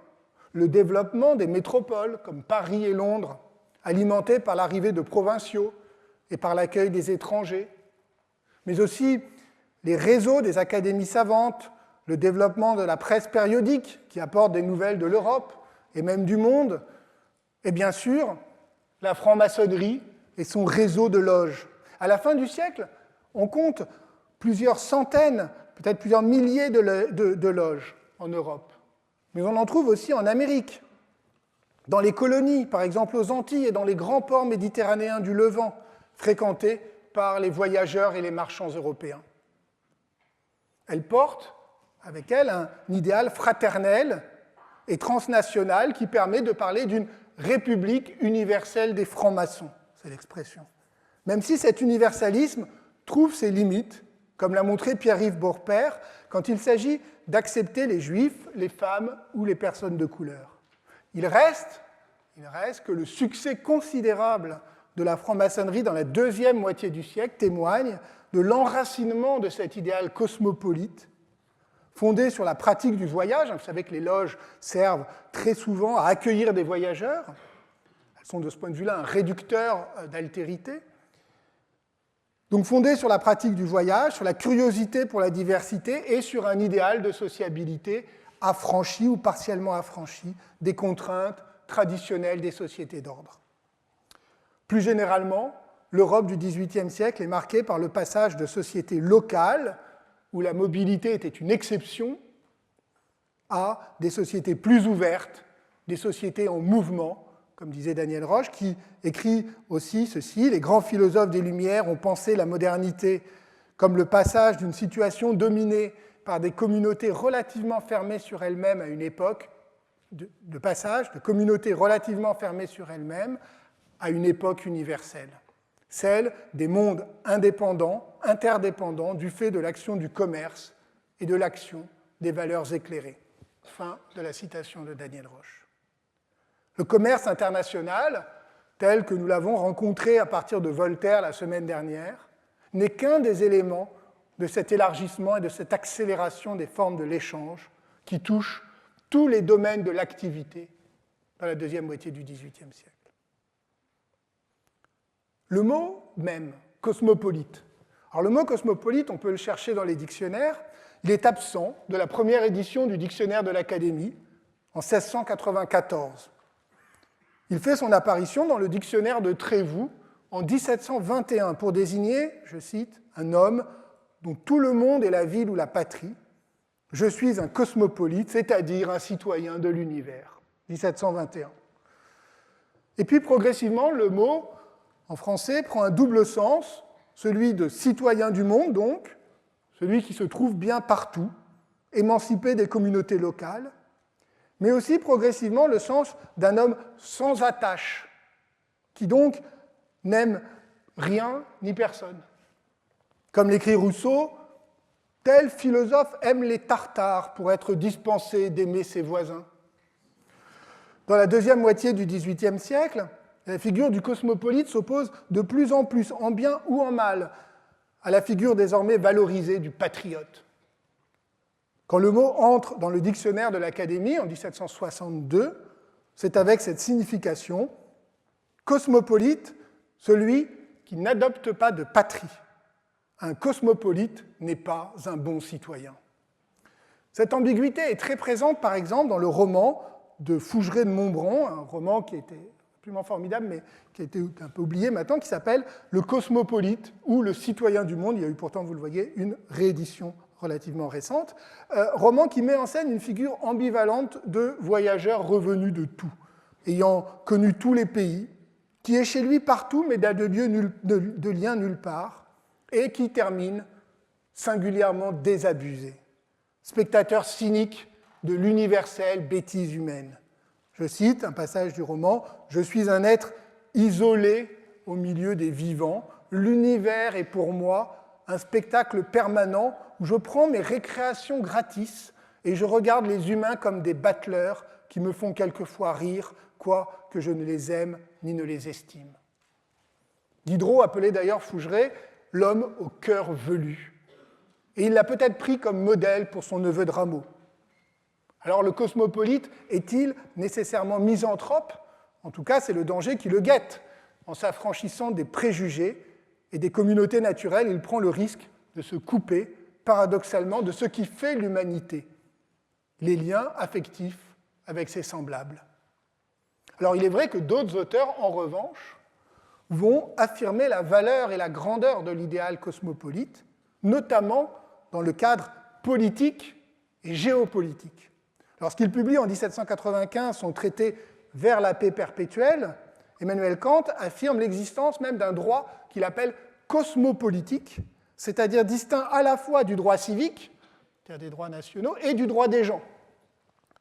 S1: le développement des métropoles comme Paris et Londres, alimentées par l'arrivée de provinciaux et par l'accueil des étrangers, mais aussi les réseaux des académies savantes, le développement de la presse périodique qui apporte des nouvelles de l'Europe et même du monde, et bien sûr la franc-maçonnerie et son réseau de loges. À la fin du siècle, on compte plusieurs centaines, peut-être plusieurs milliers de loges en Europe. Mais on en trouve aussi en Amérique, dans les colonies, par exemple aux Antilles et dans les grands ports méditerranéens du Levant, fréquentés par les voyageurs et les marchands européens. Elle porte avec elle un idéal fraternel et transnational qui permet de parler d'une république universelle des francs-maçons, c'est l'expression. Même si cet universalisme trouve ses limites, comme l'a montré Pierre-Yves Beaurepaire, quand il s'agit d'accepter les juifs, les femmes ou les personnes de couleur. Il reste que le succès considérable de la franc-maçonnerie dans la deuxième moitié du siècle témoigne de l'enracinement de cet idéal cosmopolite, fondé sur la pratique du voyage. Vous savez que les loges servent très souvent à accueillir des voyageurs. Elles sont de ce point de vue-là un réducteur d'altérité. Donc fondé sur la pratique du voyage, sur la curiosité pour la diversité et sur un idéal de sociabilité affranchi ou partiellement affranchi des contraintes traditionnelles des sociétés d'ordre. Plus généralement, l'Europe du XVIIIe siècle est marquée par le passage de sociétés locales, où la mobilité était une exception, à des sociétés plus ouvertes, des sociétés en mouvement, comme disait Daniel Roche, qui écrit aussi ceci: « Les grands philosophes des Lumières ont pensé la modernité comme le passage d'une situation dominée par des communautés relativement fermées sur elles-mêmes à une époque, de passage de communautés relativement fermées sur elles-mêmes à une époque universelle, celle des mondes indépendants, interdépendants, du fait de l'action du commerce et de l'action des valeurs éclairées. » Fin de la citation de Daniel Roche. Le commerce international, tel que nous l'avons rencontré à partir de Voltaire la semaine dernière, n'est qu'un des éléments de cet élargissement et de cette accélération des formes de l'échange qui touchent tous les domaines de l'activité dans la deuxième moitié du XVIIIe siècle. Le mot même, cosmopolite. Alors le mot cosmopolite, on peut le chercher dans les dictionnaires, il est absent de la première édition du dictionnaire de l'Académie en 1694. Il fait son apparition dans le dictionnaire de Trévoux en 1721 pour désigner, je cite, un homme dont tout le monde est la ville ou la patrie. Je suis un cosmopolite, c'est-à-dire un citoyen de l'univers. 1721. Et puis progressivement, le mot en français prend un double sens, celui de citoyen du monde donc, celui qui se trouve bien partout, émancipé des communautés locales, mais aussi progressivement le sens d'un homme sans attache, qui donc n'aime rien ni personne. Comme l'écrit Rousseau, tel philosophe aime les Tartares pour être dispensé d'aimer ses voisins. Dans la deuxième moitié du XVIIIe siècle, la figure du cosmopolite s'oppose de plus en plus, en bien ou en mal, à la figure désormais valorisée du patriote. Quand le mot entre dans le dictionnaire de l'Académie en 1762, c'est avec cette signification: cosmopolite, celui qui n'adopte pas de patrie. Un cosmopolite n'est pas un bon citoyen. Cette ambiguïté est très présente, par exemple, dans le roman de Fougeray de Montbron, un roman qui était absolument formidable, mais qui a été un peu oublié maintenant, qui s'appelle Le Cosmopolite ou Le Citoyen du Monde. Il y a eu pourtant, vous le voyez, une réédition relativement récente. Roman qui met en scène une figure ambivalente de voyageur revenu de tout, ayant connu tous les pays, qui est chez lui partout, mais n'a de lien nulle part, et qui termine singulièrement désabusé. Spectateur cynique de l'universelle bêtise humaine. Je cite un passage du roman: « Je suis un être isolé au milieu des vivants. L'univers est pour moi un spectacle permanent où je prends mes récréations gratis et je regarde les humains comme des battleurs qui me font quelquefois rire, quoique je ne les aime ni ne les estime. » Diderot appelait d'ailleurs Fougeray l'homme au cœur velu. Et il l'a peut-être pris comme modèle pour son neveu de Rameau. Alors le cosmopolite est-il nécessairement misanthrope? En tout cas, c'est le danger qui le guette. En s'affranchissant des préjugés et des communautés naturelles, il prend le risque de se couper paradoxalement, de ce qui fait l'humanité, les liens affectifs avec ses semblables. Alors il est vrai que d'autres auteurs, en revanche, vont affirmer la valeur et la grandeur de l'idéal cosmopolite, notamment dans le cadre politique et géopolitique. Lorsqu'il publie en 1795 son traité « Vers la paix perpétuelle », Emmanuel Kant affirme l'existence même d'un droit qu'il appelle cosmopolitique, c'est-à-dire distinct à la fois du droit civique, c'est-à-dire des droits nationaux, et du droit des gens,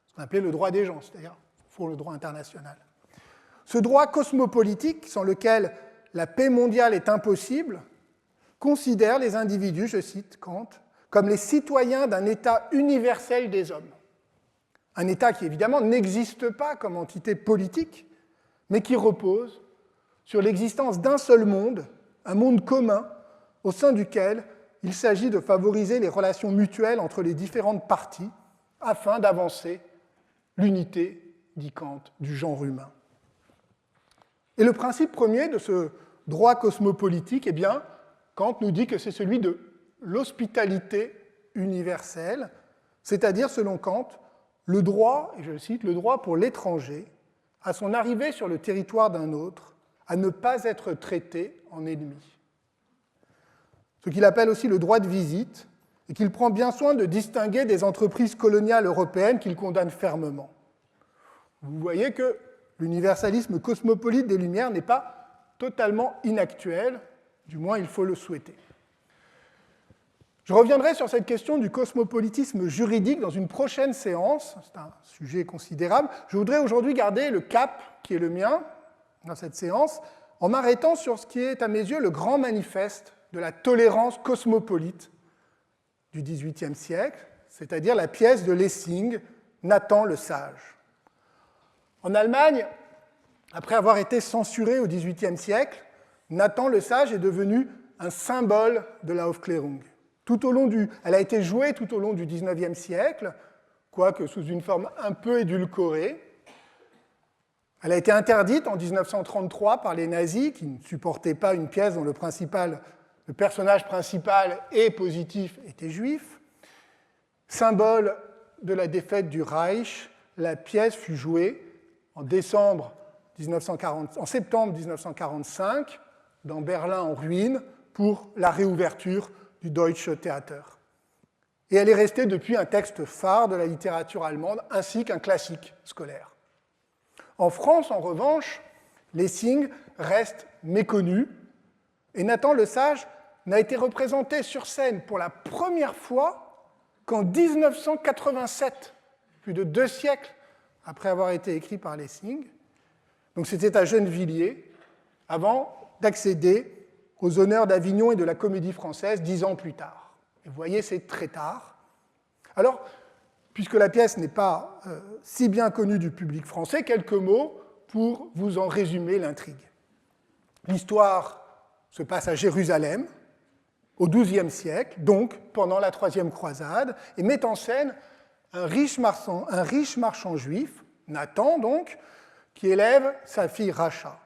S1: ce qu'on appelait le droit des gens, c'est-à-dire pour le droit international. Ce droit cosmopolitique, sans lequel la paix mondiale est impossible, considère les individus, je cite Kant, comme les citoyens d'un État universel des hommes. Un État qui, évidemment, n'existe pas comme entité politique, mais qui repose sur l'existence d'un seul monde, un monde commun, au sein duquel il s'agit de favoriser les relations mutuelles entre les différentes parties afin d'avancer l'unité, dit Kant, du genre humain. Et le principe premier de ce droit cosmopolitique, eh bien, Kant nous dit que c'est celui de l'hospitalité universelle, c'est-à-dire, selon Kant, le droit, et je le cite, le droit pour l'étranger, à son arrivée sur le territoire d'un autre, à ne pas être traité en ennemi. Ce qu'il appelle aussi le droit de visite, et qu'il prend bien soin de distinguer des entreprises coloniales européennes qu'il condamne fermement. Vous voyez que l'universalisme cosmopolite des Lumières n'est pas totalement inactuel, du moins il faut le souhaiter. Je reviendrai sur cette question du cosmopolitisme juridique dans une prochaine séance, c'est un sujet considérable. Je voudrais aujourd'hui garder le cap qui est le mien dans cette séance, en m'arrêtant sur ce qui est à mes yeux le grand manifeste de la tolérance cosmopolite du XVIIIe siècle, c'est-à-dire la pièce de Lessing, Nathan le Sage. En Allemagne, après avoir été censuré au XVIIIe siècle, Nathan le Sage est devenu un symbole de la Aufklärung. Elle a été jouée tout au long du XIXe siècle, quoique sous une forme un peu édulcorée. Elle a été interdite en 1933 par les nazis, qui ne supportaient pas une pièce dont le personnage principal et positif était juif. Symbole de la défaite du Reich, la pièce fut jouée en septembre 1945 dans Berlin en ruine pour la réouverture du Deutsche Theater. Et elle est restée depuis un texte phare de la littérature allemande ainsi qu'un classique scolaire. En France, en revanche, Lessing reste méconnu et Nathan le Sage n'a été représenté sur scène pour la première fois qu'en 1987, plus de 2 siècles après avoir été écrit par Lessing. Donc c'était à Gennevilliers, avant d'accéder aux honneurs d'Avignon et de la Comédie Française 10 ans plus tard. Et vous voyez, c'est très tard. Alors, puisque la pièce n'est pas si bien connue du public français, quelques mots pour vous en résumer l'intrigue. L'histoire se passe à Jérusalem, au XIIe siècle, donc pendant la Troisième Croisade, et met en scène un riche marchand juif, Nathan donc, qui élève sa fille Racha.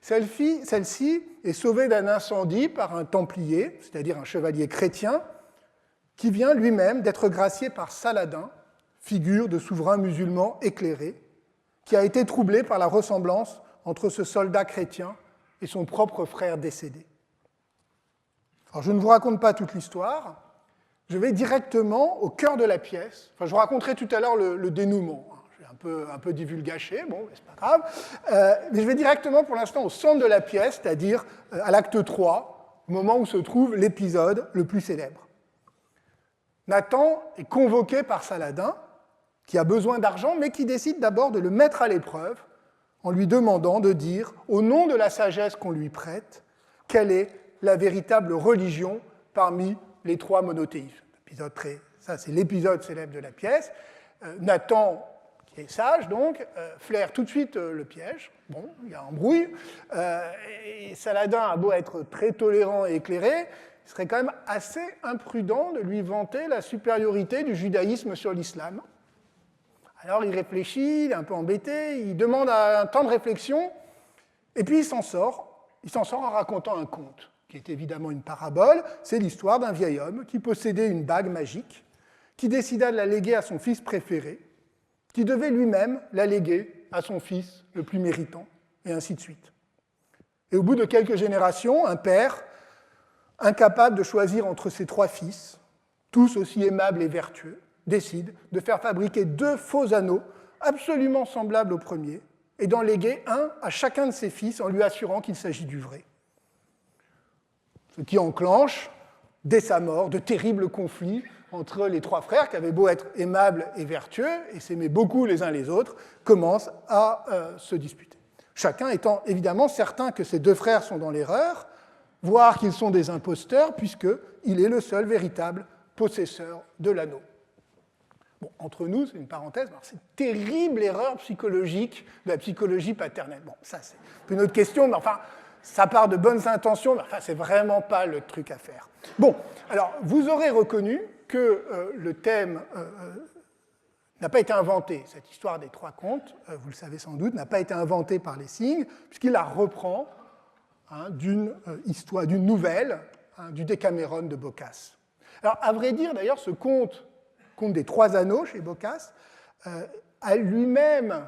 S1: Celle-ci est sauvée d'un incendie par un templier, c'est-à-dire un chevalier chrétien, qui vient lui-même d'être gracié par Saladin, figure de souverain musulman éclairé, qui a été troublé par la ressemblance entre ce soldat chrétien et son propre frère décédé. Alors, je ne vous raconte pas toute l'histoire, je vais directement au cœur de la pièce. Enfin, je vous raconterai tout à l'heure le dénouement. Un peu divulgaché, bon, c'est pas grave. Mais je vais directement pour l'instant au centre de la pièce, c'est-à-dire à l'acte 3, au moment où se trouve l'épisode le plus célèbre. Nathan est convoqué par Saladin, qui a besoin d'argent, mais qui décide d'abord de le mettre à l'épreuve en lui demandant de dire, au nom de la sagesse qu'on lui prête, quelle est la véritable religion parmi les 3 monothéismes. Ça, c'est l'épisode célèbre de la pièce. Nathan, qui est sage, donc, flaire tout de suite le piège. Bon, il y a embrouille. Et Saladin a beau être très tolérant et éclairé, il serait quand même assez imprudent de lui vanter la supériorité du judaïsme sur l'islam. Alors il réfléchit, il est un peu embêté, il demande un temps de réflexion, et puis il s'en sort en racontant un conte qui est évidemment une parabole, c'est l'histoire d'un vieil homme qui possédait une bague magique, qui décida de la léguer à son fils préféré, qui devait lui-même la léguer à son fils le plus méritant, et ainsi de suite. Et au bout de quelques générations, un père, incapable de choisir entre ses 3 fils, tous aussi aimables et vertueux, décide de faire fabriquer 2 faux anneaux absolument semblables au premier et d'en léguer un à chacun de ses fils en lui assurant qu'il s'agit du vrai. Ce qui enclenche, dès sa mort, de terribles conflits entre les 3 frères qui avaient beau être aimables et vertueux et s'aimaient beaucoup les uns les autres, commencent à se disputer. Chacun étant évidemment certain que ses 2 frères sont dans l'erreur, voire qu'ils sont des imposteurs, puisqu'il est le seul véritable possesseur de l'anneau. Bon, entre nous, c'est une parenthèse, c'est une terrible erreur psychologique de la psychologie paternelle. Bon, ça c'est une autre question, mais enfin, ça part de bonnes intentions, mais enfin, c'est vraiment pas le truc à faire. Bon, alors, vous aurez reconnu que le thème n'a pas été inventé, cette histoire des 3 contes, vous le savez sans doute, n'a pas été inventée par Lessing, puisqu'il la reprend d'une nouvelle, du Décaméron de Boccace. Alors, à vrai dire, d'ailleurs, ce conte des 3 anneaux chez Boccace a lui-même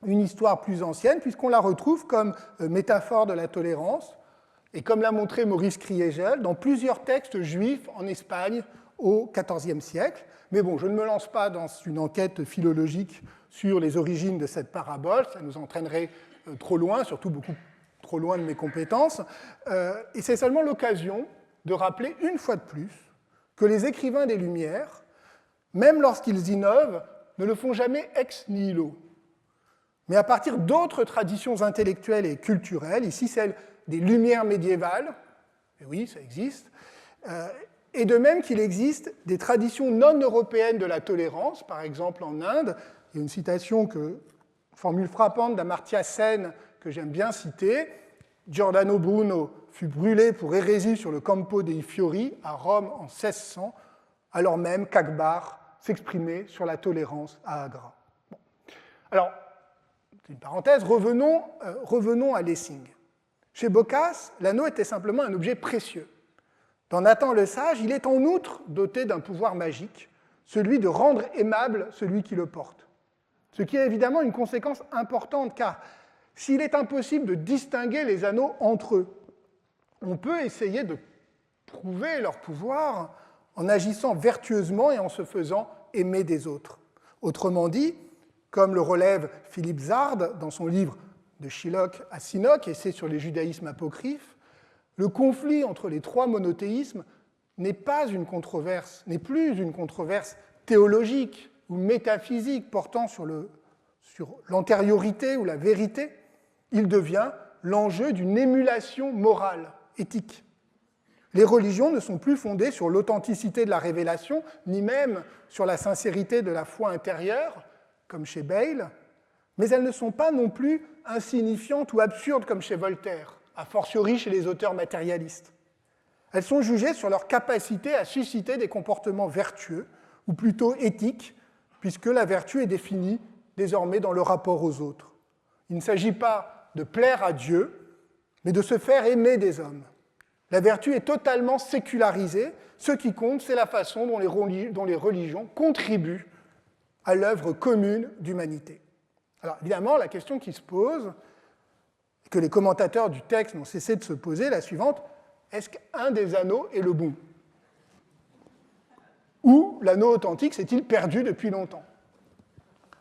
S1: une histoire plus ancienne, puisqu'on la retrouve comme métaphore de la tolérance, et comme l'a montré Maurice Kriegel, dans plusieurs textes juifs en Espagne au XIVe siècle. Mais bon, je ne me lance pas dans une enquête philologique sur les origines de cette parabole, ça nous entraînerait trop loin, surtout beaucoup trop loin de mes compétences, et c'est seulement l'occasion de rappeler une fois de plus que les écrivains des Lumières, même lorsqu'ils innovent, ne le font jamais ex nihilo, mais à partir d'autres traditions intellectuelles et culturelles, ici celle des Lumières médiévales, et oui, ça existe, et de même qu'il existe des traditions non européennes de la tolérance, par exemple en Inde, il y a une citation, formule frappante d'Amartya Sen, que j'aime bien citer, Giordano Bruno fut brûlé pour hérésie sur le Campo dei Fiori à Rome en 1600, alors même qu'Akbar s'exprimait sur la tolérance à Agra. Bon. Alors, c'est une parenthèse, revenons à Lessing. Chez Boccace, l'anneau était simplement un objet précieux. Dans Nathan le Sage, il est en outre doté d'un pouvoir magique, celui de rendre aimable celui qui le porte. Ce qui est évidemment une conséquence importante, car s'il est impossible de distinguer les anneaux entre eux, on peut essayer de prouver leur pouvoir en agissant vertueusement et en se faisant aimer des autres. Autrement dit, comme le relève Philippe Zard dans son livre « De Shylock à Sinoc, essai sur les judaïsmes apocryphes », le conflit entre les 3 monothéismes n'est plus une controverse théologique ou métaphysique portant sur l'antériorité ou la vérité, il devient l'enjeu d'une émulation morale, éthique. Les religions ne sont plus fondées sur l'authenticité de la révélation, ni même sur la sincérité de la foi intérieure, comme chez Bayle, mais elles ne sont pas non plus insignifiantes ou absurdes, comme chez Voltaire, a fortiori chez les auteurs matérialistes. Elles sont jugées sur leur capacité à susciter des comportements vertueux, ou plutôt éthiques, puisque la vertu est définie désormais dans le rapport aux autres. Il ne s'agit pas de plaire à Dieu, mais de se faire aimer des hommes. La vertu est totalement sécularisée, ce qui compte, c'est la façon dont les religions contribuent à l'œuvre commune d'humanité. Alors évidemment, la question qui se pose, que les commentateurs du texte n'ont cessé de se poser, est la suivante: est-ce qu'un des anneaux est le bon? Ou l'anneau authentique s'est-il perdu depuis longtemps?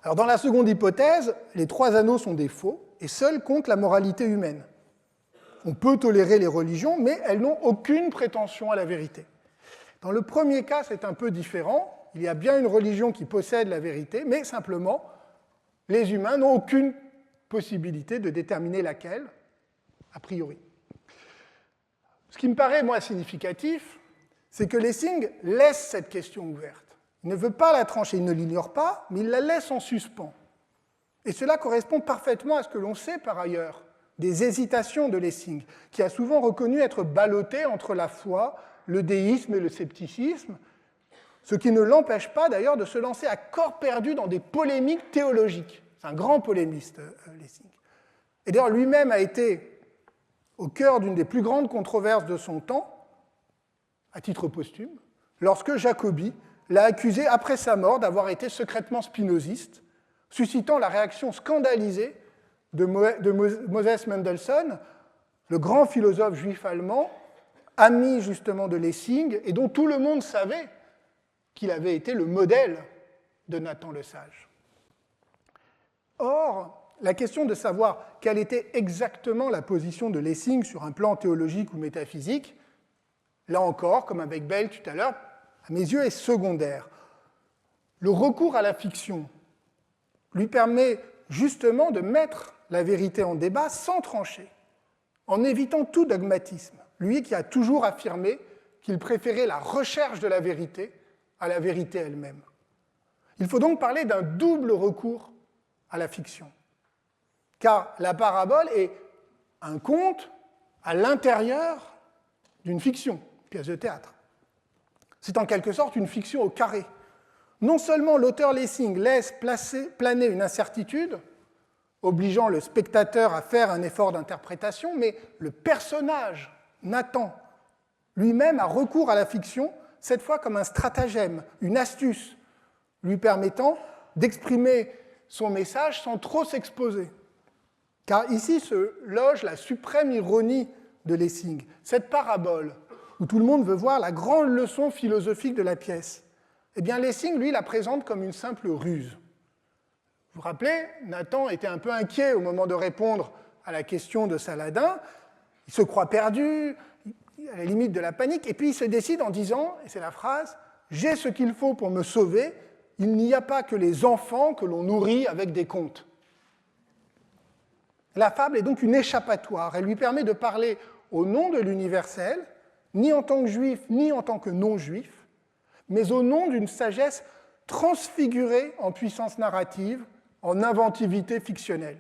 S1: Alors dans la seconde hypothèse, les 3 anneaux sont des faux, et seule compte la moralité humaine. On peut tolérer les religions, mais elles n'ont aucune prétention à la vérité. Dans le premier cas, c'est un peu différent. Il y a bien une religion qui possède la vérité, mais simplement, les humains n'ont aucune possibilité de déterminer laquelle, a priori. Ce qui me paraît, moi, significatif, c'est que Lessing laisse cette question ouverte. Il ne veut pas la trancher, il ne l'ignore pas, mais il la laisse en suspens. Et cela correspond parfaitement à ce que l'on sait par ailleurs des hésitations de Lessing, qui a souvent reconnu être ballotté entre la foi, le déisme et le scepticisme, ce qui ne l'empêche pas d'ailleurs de se lancer à corps perdu dans des polémiques théologiques. C'est un grand polémiste, Lessing. Et d'ailleurs, lui-même a été au cœur d'une des plus grandes controverses de son temps, à titre posthume, lorsque Jacobi l'a accusé après sa mort d'avoir été secrètement spinoziste, suscitant la réaction scandalisée de Moses Mendelssohn, le grand philosophe juif allemand, ami justement de Lessing, et dont tout le monde savait qu'il avait été le modèle de Nathan le Sage. Or, la question de savoir quelle était exactement la position de Lessing sur un plan théologique ou métaphysique, là encore, comme avec Bell tout à l'heure, à mes yeux, est secondaire. Le recours à la fiction lui permet justement de mettre la vérité en débat sans trancher, en évitant tout dogmatisme, lui qui a toujours affirmé qu'il préférait la recherche de la vérité à la vérité elle-même. Il faut donc parler d'un double recours à la fiction, car la parabole est un conte à l'intérieur d'une fiction, une pièce de théâtre. C'est en quelque sorte une fiction au carré. Non seulement l'auteur Lessing laisse planer une incertitude, obligeant le spectateur à faire un effort d'interprétation, mais le personnage, Nathan, lui-même a recours à la fiction, cette fois comme un stratagème, une astuce, lui permettant d'exprimer son message sans trop s'exposer. Car ici se loge la suprême ironie de Lessing, cette parabole où tout le monde veut voir la grande leçon philosophique de la pièce. Eh bien, Lessing, lui, la présente comme une simple ruse. Vous vous rappelez, Nathan était un peu inquiet au moment de répondre à la question de Saladin. Il se croit perdu, à la limite de la panique, et puis il se décide en disant, et c'est la phrase, « J'ai ce qu'il faut pour me sauver, il n'y a pas que les enfants que l'on nourrit avec des contes. » La fable est donc une échappatoire. Elle lui permet de parler au nom de l'universel, ni en tant que juif, ni en tant que non-juif, mais au nom d'une sagesse transfigurée en puissance narrative, en inventivité fictionnelle.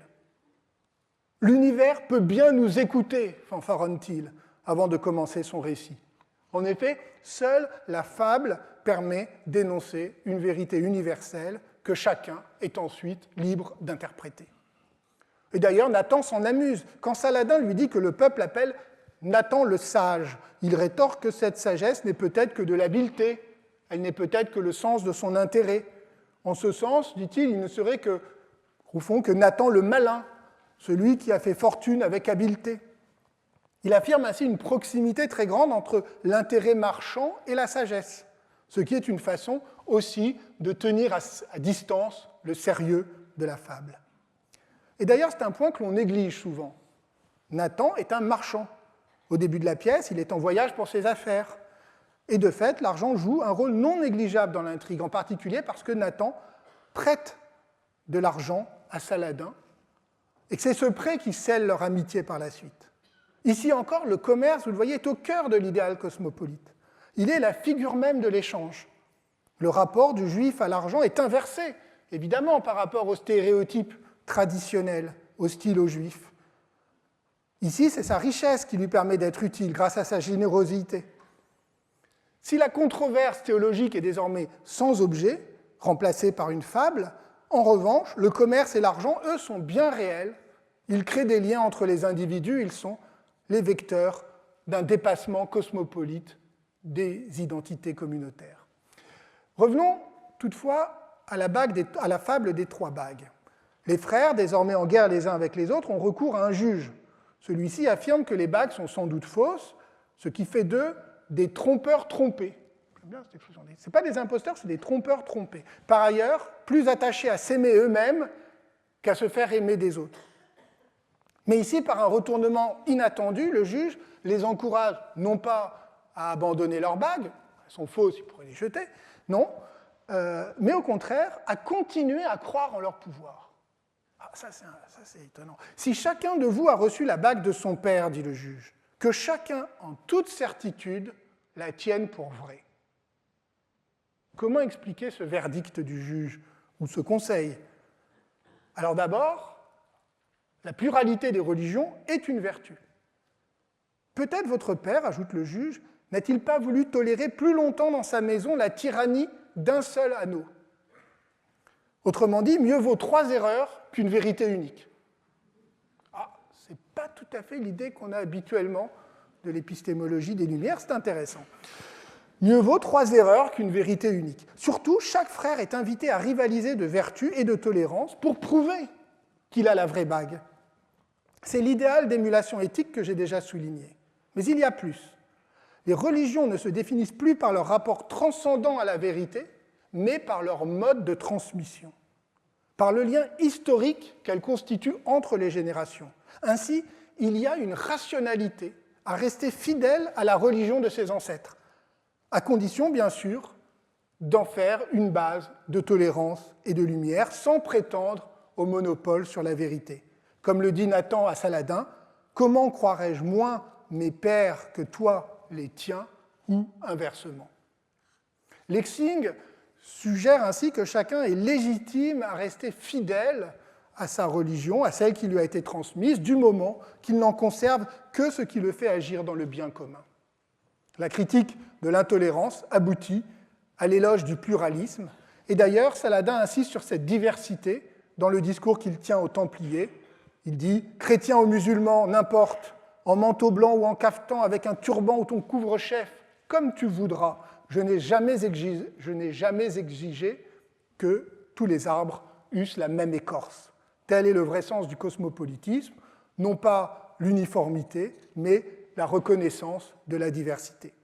S1: L'univers peut bien nous écouter, fanfaronne-t-il, avant de commencer son récit. En effet, seule la fable permet d'énoncer une vérité universelle que chacun est ensuite libre d'interpréter. Et d'ailleurs, Nathan s'en amuse. Quand Saladin lui dit que le peuple appelle Nathan le sage, il rétorque que cette sagesse n'est peut-être que de l'habileté, elle n'est peut-être que le sens de son intérêt. En ce sens, dit-il, il ne serait que, au fond, que Nathan le malin, celui qui a fait fortune avec habileté. Il affirme ainsi une proximité très grande entre l'intérêt marchand et la sagesse, ce qui est une façon aussi de tenir à distance le sérieux de la fable. Et d'ailleurs, c'est un point que l'on néglige souvent. Nathan est un marchand. Au début de la pièce, il est en voyage pour ses affaires. Et de fait, l'argent joue un rôle non négligeable dans l'intrigue, en particulier parce que Nathan prête de l'argent à Saladin, et que c'est ce prêt qui scelle leur amitié par la suite. Ici encore, le commerce, vous le voyez, est au cœur de l'idéal cosmopolite. Il est la figure même de l'échange. Le rapport du juif à l'argent est inversé, évidemment, par rapport aux stéréotypes traditionnels hostiles aux juifs. Ici, c'est sa richesse qui lui permet d'être utile grâce à sa générosité. Si la controverse théologique est désormais sans objet, remplacée par une fable, en revanche, le commerce et l'argent, eux, sont bien réels. Ils créent des liens entre les individus, ils sont les vecteurs d'un dépassement cosmopolite des identités communautaires. Revenons toutefois à la fable des trois bagues. Les frères, désormais en guerre les uns avec les autres, ont recours à un juge. Celui-ci affirme que les bagues sont sans doute fausses, ce qui fait d'eux des trompeurs trompés. Ce ne pas des imposteurs, c'est des trompeurs trompés. Par ailleurs, plus attachés à s'aimer eux-mêmes qu'à se faire aimer des autres. Mais ici, par un retournement inattendu, le juge les encourage non pas à abandonner leurs bagues, elles sont fausses, ils pourraient les jeter, non, mais au contraire, à continuer à croire en leur pouvoir. Ah, ça, c'est étonnant. Si chacun de vous a reçu la bague de son père, dit le juge, que chacun, en toute certitude, la tienne pour vraie. Comment expliquer ce verdict du juge ou ce conseil? Alors d'abord, la pluralité des religions est une vertu. Peut-être votre père, ajoute le juge, n'a-t-il pas voulu tolérer plus longtemps dans sa maison la tyrannie d'un seul anneau? Autrement dit, mieux vaut 3 erreurs qu'une vérité unique. Ah, c'est pas tout à fait l'idée qu'on a habituellement de l'épistémologie des Lumières, c'est intéressant. Mieux vaut 3 erreurs qu'une vérité unique. Surtout, chaque frère est invité à rivaliser de vertu et de tolérance pour prouver qu'il a la vraie bague. C'est l'idéal d'émulation éthique que j'ai déjà souligné. Mais il y a plus. Les religions ne se définissent plus par leur rapport transcendant à la vérité, mais par leur mode de transmission, par le lien historique qu'elles constituent entre les générations. Ainsi, il y a une rationalité à rester fidèle à la religion de ses ancêtres, à condition, bien sûr, d'en faire une base de tolérance et de lumière, sans prétendre au monopole sur la vérité. Comme le dit Nathan à Saladin, « Comment croirais-je moins mes pères que toi les tiens ?» ou inversement. Lexing suggère ainsi que chacun est légitime à rester fidèle à sa religion, à celle qui lui a été transmise, du moment qu'il n'en conserve que ce qui le fait agir dans le bien commun. La critique de l'intolérance aboutit à l'éloge du pluralisme, et d'ailleurs, Saladin insiste sur cette diversité dans le discours qu'il tient aux Templiers. Il dit « Chrétien ou musulman, n'importe, en manteau blanc ou en cafetan, avec un turban ou ton couvre-chef, comme tu voudras, je n'ai jamais exigé que tous les arbres eussent la même écorce. » Tel est le vrai sens du cosmopolitisme, non pas l'uniformité, mais la reconnaissance de la diversité.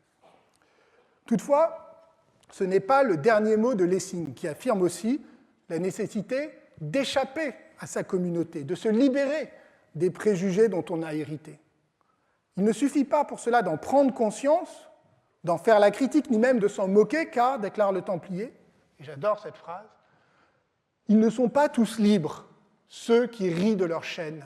S1: Toutefois, ce n'est pas le dernier mot de Lessing, qui affirme aussi la nécessité d'échapper à sa communauté, de se libérer des préjugés dont on a hérité. Il ne suffit pas pour cela d'en prendre conscience, d'en faire la critique, ni même de s'en moquer, car, déclare le Templier, et j'adore cette phrase, « Ils ne sont pas tous libres, ceux qui rient de leur chaîne. »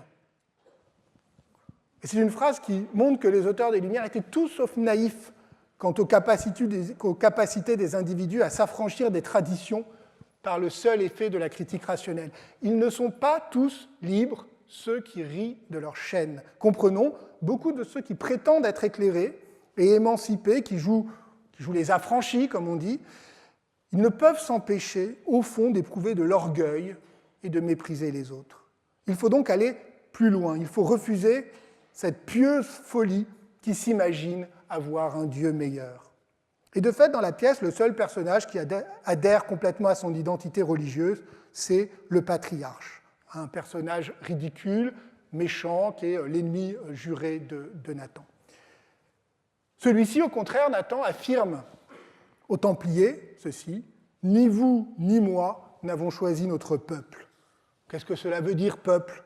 S1: Et c'est une phrase qui montre que les auteurs des Lumières étaient tout sauf naïfs quant aux capacités des individus à s'affranchir des traditions par le seul effet de la critique rationnelle. Ils ne sont pas tous libres, ceux qui rient de leur chaîne. Comprenons, beaucoup de ceux qui prétendent être éclairés et émancipés, qui jouent les affranchis, comme on dit, ils ne peuvent s'empêcher, au fond, d'éprouver de l'orgueil et de mépriser les autres. Il faut donc aller plus loin. Il faut refuser cette pieuse folie qui s'imagine avoir un Dieu meilleur. Et de fait, dans la pièce, le seul personnage qui adhère complètement à son identité religieuse, c'est le patriarche, un personnage ridicule, méchant, qui est l'ennemi juré de Nathan. Celui-ci, au contraire, Nathan affirme aux Templiers ceci, « Ni vous, ni moi n'avons choisi notre peuple. » Qu'est-ce que cela veut dire, peuple ?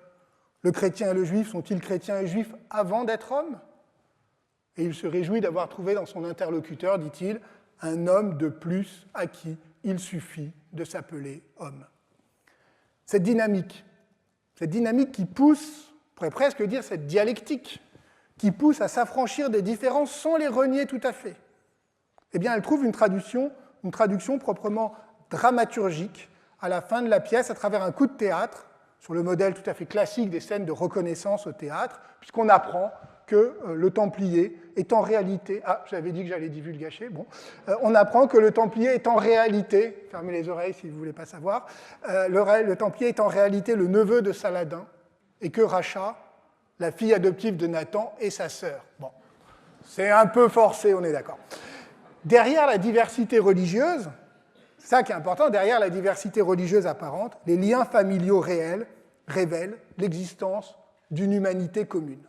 S1: Le chrétien et le juif sont-ils chrétiens et juifs avant d'être hommes ? Et il se réjouit d'avoir trouvé dans son interlocuteur, dit-il, un homme de plus à qui il suffit de s'appeler homme. Cette dynamique qui pousse, on pourrait presque dire cette dialectique, qui pousse à s'affranchir des différences sans les renier tout à fait, eh bien, elle trouve une traduction proprement dramaturgique à la fin de la pièce à travers un coup de théâtre, sur le modèle tout à fait classique des scènes de reconnaissance au théâtre, puisqu'on apprend que le Templier est en réalité... Ah, j'avais dit que j'allais divulgacher, bon. On apprend que le Templier est en réalité... Fermez les oreilles si vous ne voulez pas savoir. Le Templier est en réalité le neveu de Saladin, et que Racha, la fille adoptive de Nathan, est sa sœur. Bon, c'est un peu forcé, on est d'accord. Derrière la diversité religieuse, c'est ça qui est important, derrière la diversité religieuse apparente, les liens familiaux réels révèlent l'existence d'une humanité commune.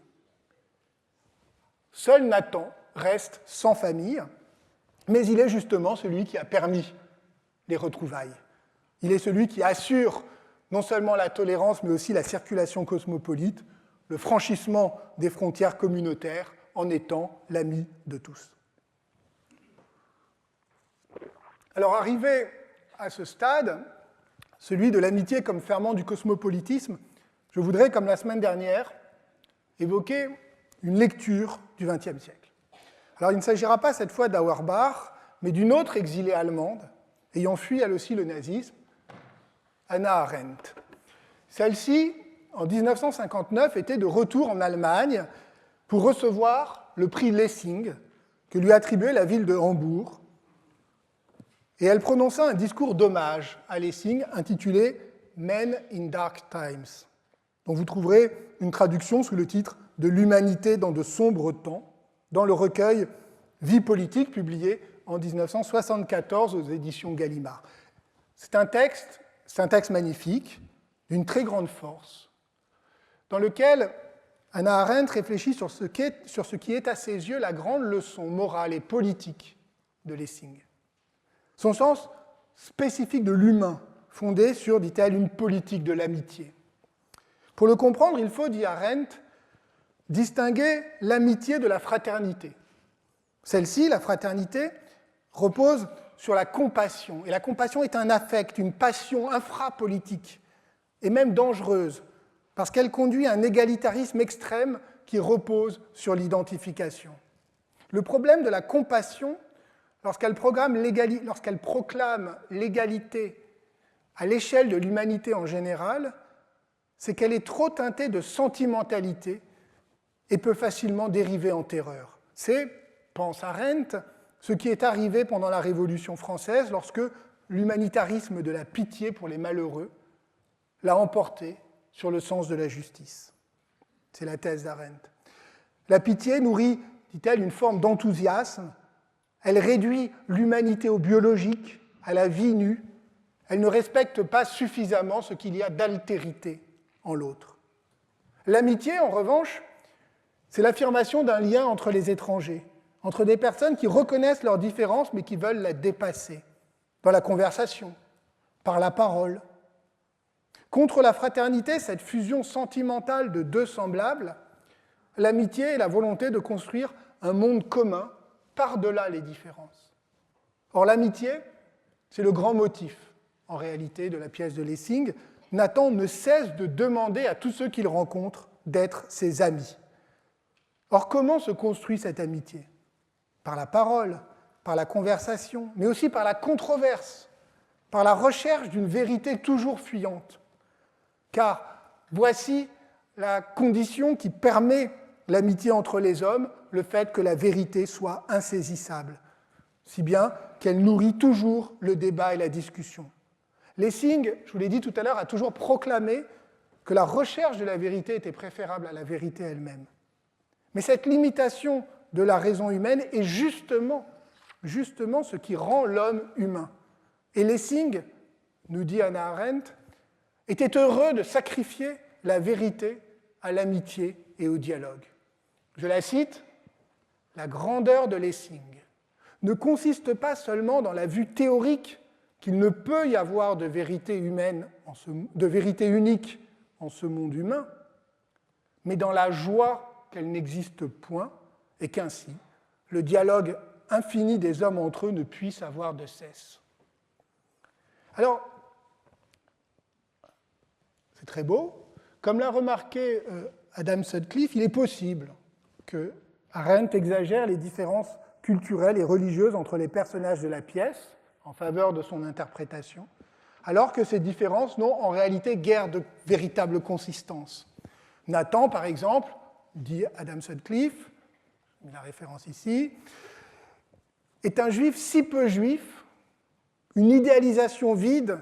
S1: Seul Nathan reste sans famille, mais il est justement celui qui a permis les retrouvailles. Il est celui qui assure non seulement la tolérance, mais aussi la circulation cosmopolite, le franchissement des frontières communautaires en étant l'ami de tous. Alors, arrivé à ce stade, celui de l'amitié comme ferment du cosmopolitisme, je voudrais, comme la semaine dernière, évoquer une lecture du XXe siècle. Alors, il ne s'agira pas cette fois d'Auerbach, mais d'une autre exilée allemande, ayant fui elle aussi le nazisme, Hannah Arendt. Celle-ci, en 1959, était de retour en Allemagne pour recevoir le prix Lessing que lui attribuait la ville de Hambourg. Et elle prononça un discours d'hommage à Lessing intitulé « Men in Dark Times ». dont vous trouverez une traduction sous le titre de l'humanité dans de sombres temps, dans le recueil Vie politique, publié en 1974 aux éditions Gallimard. C'est un texte magnifique, d'une très grande force, dans lequel Hannah Arendt réfléchit sur ce qui est à ses yeux la grande leçon morale et politique de Lessing. Son sens spécifique de l'humain, fondé sur, dit-elle, une politique de l'amitié. Pour le comprendre, il faut, dit Arendt, distinguer l'amitié de la fraternité. Celle-ci, la fraternité, repose sur la compassion. Et la compassion est un affect, une passion infrapolitique, et même dangereuse, parce qu'elle conduit à un égalitarisme extrême qui repose sur l'identification. Le problème de la compassion, lorsqu'elle proclame l'égalité à l'échelle de l'humanité en général, c'est qu'elle est trop teintée de sentimentalité et peut facilement dériver en terreur. C'est, pense Arendt, ce qui est arrivé pendant la Révolution française lorsque l'humanitarisme de la pitié pour les malheureux l'a emporté sur le sens de la justice. C'est la thèse d'Arendt. La pitié nourrit, dit-elle, une forme d'enthousiasme. Elle réduit l'humanité au biologique, à la vie nue. Elle ne respecte pas suffisamment ce qu'il y a d'altérité en l'autre. L'amitié, en revanche, c'est l'affirmation d'un lien entre les étrangers, entre des personnes qui reconnaissent leurs différences mais qui veulent la dépasser, dans la conversation, par la parole. Contre la fraternité, cette fusion sentimentale de deux semblables, l'amitié est la volonté de construire un monde commun par-delà les différences. Or, l'amitié, c'est le grand motif, en réalité, de la pièce de Lessing. Nathan ne cesse de demander à tous ceux qu'il rencontre d'être ses amis. Or, comment se construit cette amitié ? Par la parole, par la conversation, mais aussi par la controverse, par la recherche d'une vérité toujours fuyante. Car voici la condition qui permet l'amitié entre les hommes, le fait que la vérité soit insaisissable, si bien qu'elle nourrit toujours le débat et la discussion. Lessing, je vous l'ai dit tout à l'heure, a toujours proclamé que la recherche de la vérité était préférable à la vérité elle-même. Mais cette limitation de la raison humaine est justement ce qui rend l'homme humain. Et Lessing, nous dit Hannah Arendt, était heureux de sacrifier la vérité à l'amitié et au dialogue. Je la cite, « La grandeur de Lessing ne consiste pas seulement dans la vue théorique qu'il ne peut y avoir de vérité humaine, de vérité unique en ce monde humain, mais dans la joie qu'elle n'existe point et qu'ainsi le dialogue infini des hommes entre eux ne puisse avoir de cesse. » Alors, c'est très beau. Comme l'a remarqué Adam Sutcliffe, il est possible que Arendt exagère les différences culturelles et religieuses entre les personnages de la pièce en faveur de son interprétation, alors que ces différences n'ont en réalité guère de véritable consistance. Nathan, par exemple, dit Adam Sutcliffe, je mets la référence ici, est un juif si peu juif, une idéalisation vide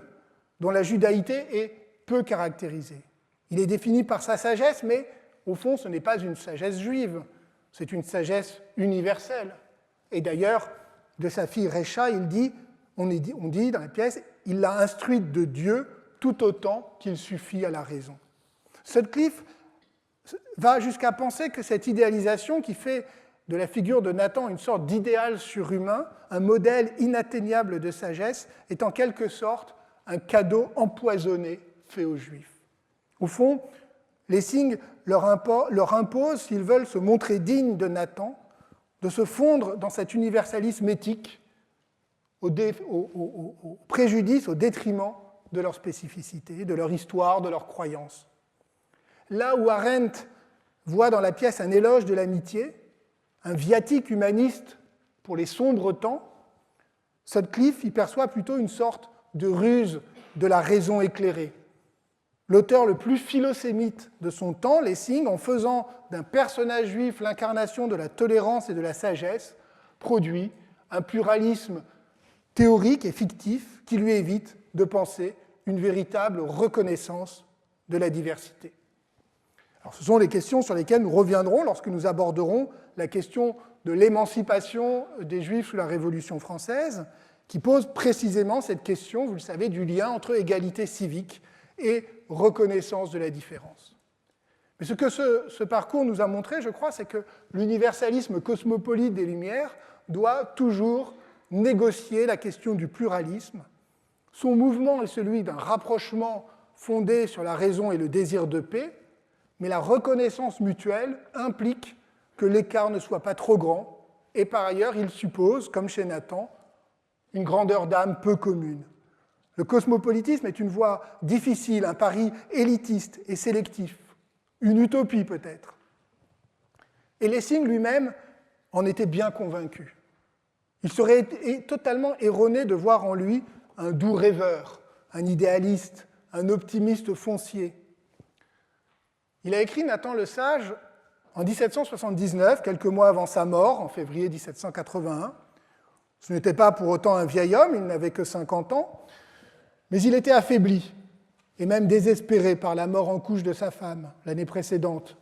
S1: dont la judaïté est peu caractérisée. Il est défini par sa sagesse, mais au fond, ce n'est pas une sagesse juive, c'est une sagesse universelle. Et d'ailleurs, de sa fille Recha, on dit dans la pièce, il l'a instruite de Dieu tout autant qu'il suffit à la raison. Sutcliffe va jusqu'à penser que cette idéalisation qui fait de la figure de Nathan une sorte d'idéal surhumain, un modèle inatteignable de sagesse, est en quelque sorte un cadeau empoisonné fait aux Juifs. Au fond, Lessing leur impose, s'ils veulent se montrer dignes de Nathan, de se fondre dans cet universalisme éthique au préjudice, au détriment de leur spécificité, de leur histoire, de leurs croyances. Là où Arendt voit dans la pièce un éloge de l'amitié, un viatique humaniste pour les sombres temps, Sutcliffe y perçoit plutôt une sorte de ruse de la raison éclairée. L'auteur le plus philosémite de son temps, Lessing, en faisant d'un personnage juif l'incarnation de la tolérance et de la sagesse, produit un pluralisme théorique et fictif qui lui évite de penser une véritable reconnaissance de la diversité. Alors, ce sont les questions sur lesquelles nous reviendrons lorsque nous aborderons la question de l'émancipation des Juifs sous la Révolution française, qui pose précisément cette question, vous le savez, du lien entre égalité civique et reconnaissance de la différence. Mais ce que ce parcours nous a montré, je crois, c'est que l'universalisme cosmopolite des Lumières doit toujours négocier la question du pluralisme. Son mouvement est celui d'un rapprochement fondé sur la raison et le désir de paix, mais la reconnaissance mutuelle implique que l'écart ne soit pas trop grand, et par ailleurs, il suppose, comme chez Nathan, une grandeur d'âme peu commune. Le cosmopolitisme est une voie difficile, un pari élitiste et sélectif, une utopie peut-être. Et Lessing lui-même en était bien convaincu. Il serait totalement erroné de voir en lui un doux rêveur, un idéaliste, un optimiste foncier. Il a écrit Nathan le Sage en 1779, quelques mois avant sa mort, en février 1781. Ce n'était pas pour autant un vieil homme, il n'avait que 50 ans, mais il était affaibli et même désespéré par la mort en couche de sa femme l'année précédente,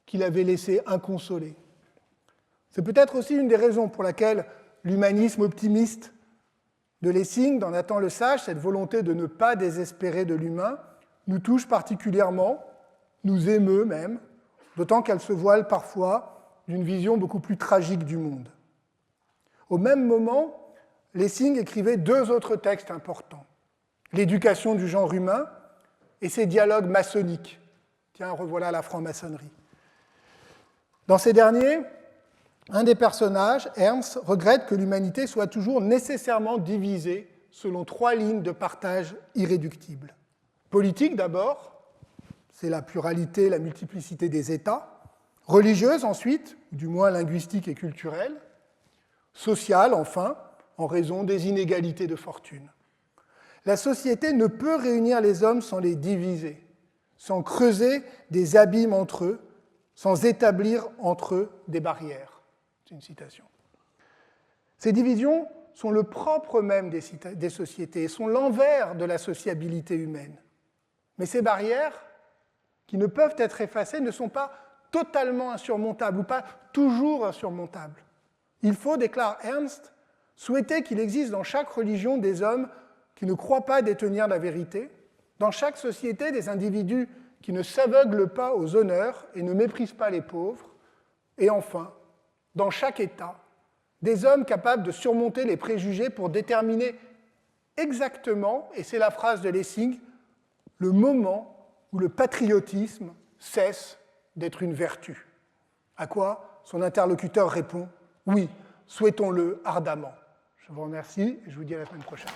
S1: qu'il avait laissée inconsolée. C'est peut-être aussi une des raisons pour laquelle l'humanisme optimiste de Lessing, dans Nathan le Sage, cette volonté de ne pas désespérer de l'humain, nous touche particulièrement, nous émeut même, d'autant qu'elle se voile parfois d'une vision beaucoup plus tragique du monde. Au même moment, Lessing écrivait deux autres textes importants, l'éducation du genre humain et ses dialogues maçonniques. Tiens, revoilà la franc-maçonnerie. Dans ces derniers, un des personnages, Ernst, regrette que l'humanité soit toujours nécessairement divisée selon trois lignes de partage irréductibles. Politique d'abord, c'est la pluralité, la multiplicité des États. Religieuse ensuite, du moins linguistique et culturelle. Sociale enfin, en raison des inégalités de fortune. La société ne peut réunir les hommes sans les diviser, sans creuser des abîmes entre eux, sans établir entre eux des barrières. C'est une citation. Ces divisions sont le propre même des sociétés, sont l'envers de la sociabilité humaine. Mais ces barrières, qui ne peuvent être effacées, ne sont pas totalement insurmontables ou pas toujours insurmontables. Il faut, déclare Ernst, souhaiter qu'il existe dans chaque religion des hommes qui ne croient pas détenir la vérité, dans chaque société des individus qui ne s'aveuglent pas aux honneurs et ne méprisent pas les pauvres, et enfin, dans chaque État, des hommes capables de surmonter les préjugés pour déterminer exactement, et c'est la phrase de Lessing, le moment où le patriotisme cesse d'être une vertu. À quoi son interlocuteur répond « Oui, souhaitons-le ardemment ». Je vous remercie et je vous dis à la semaine prochaine.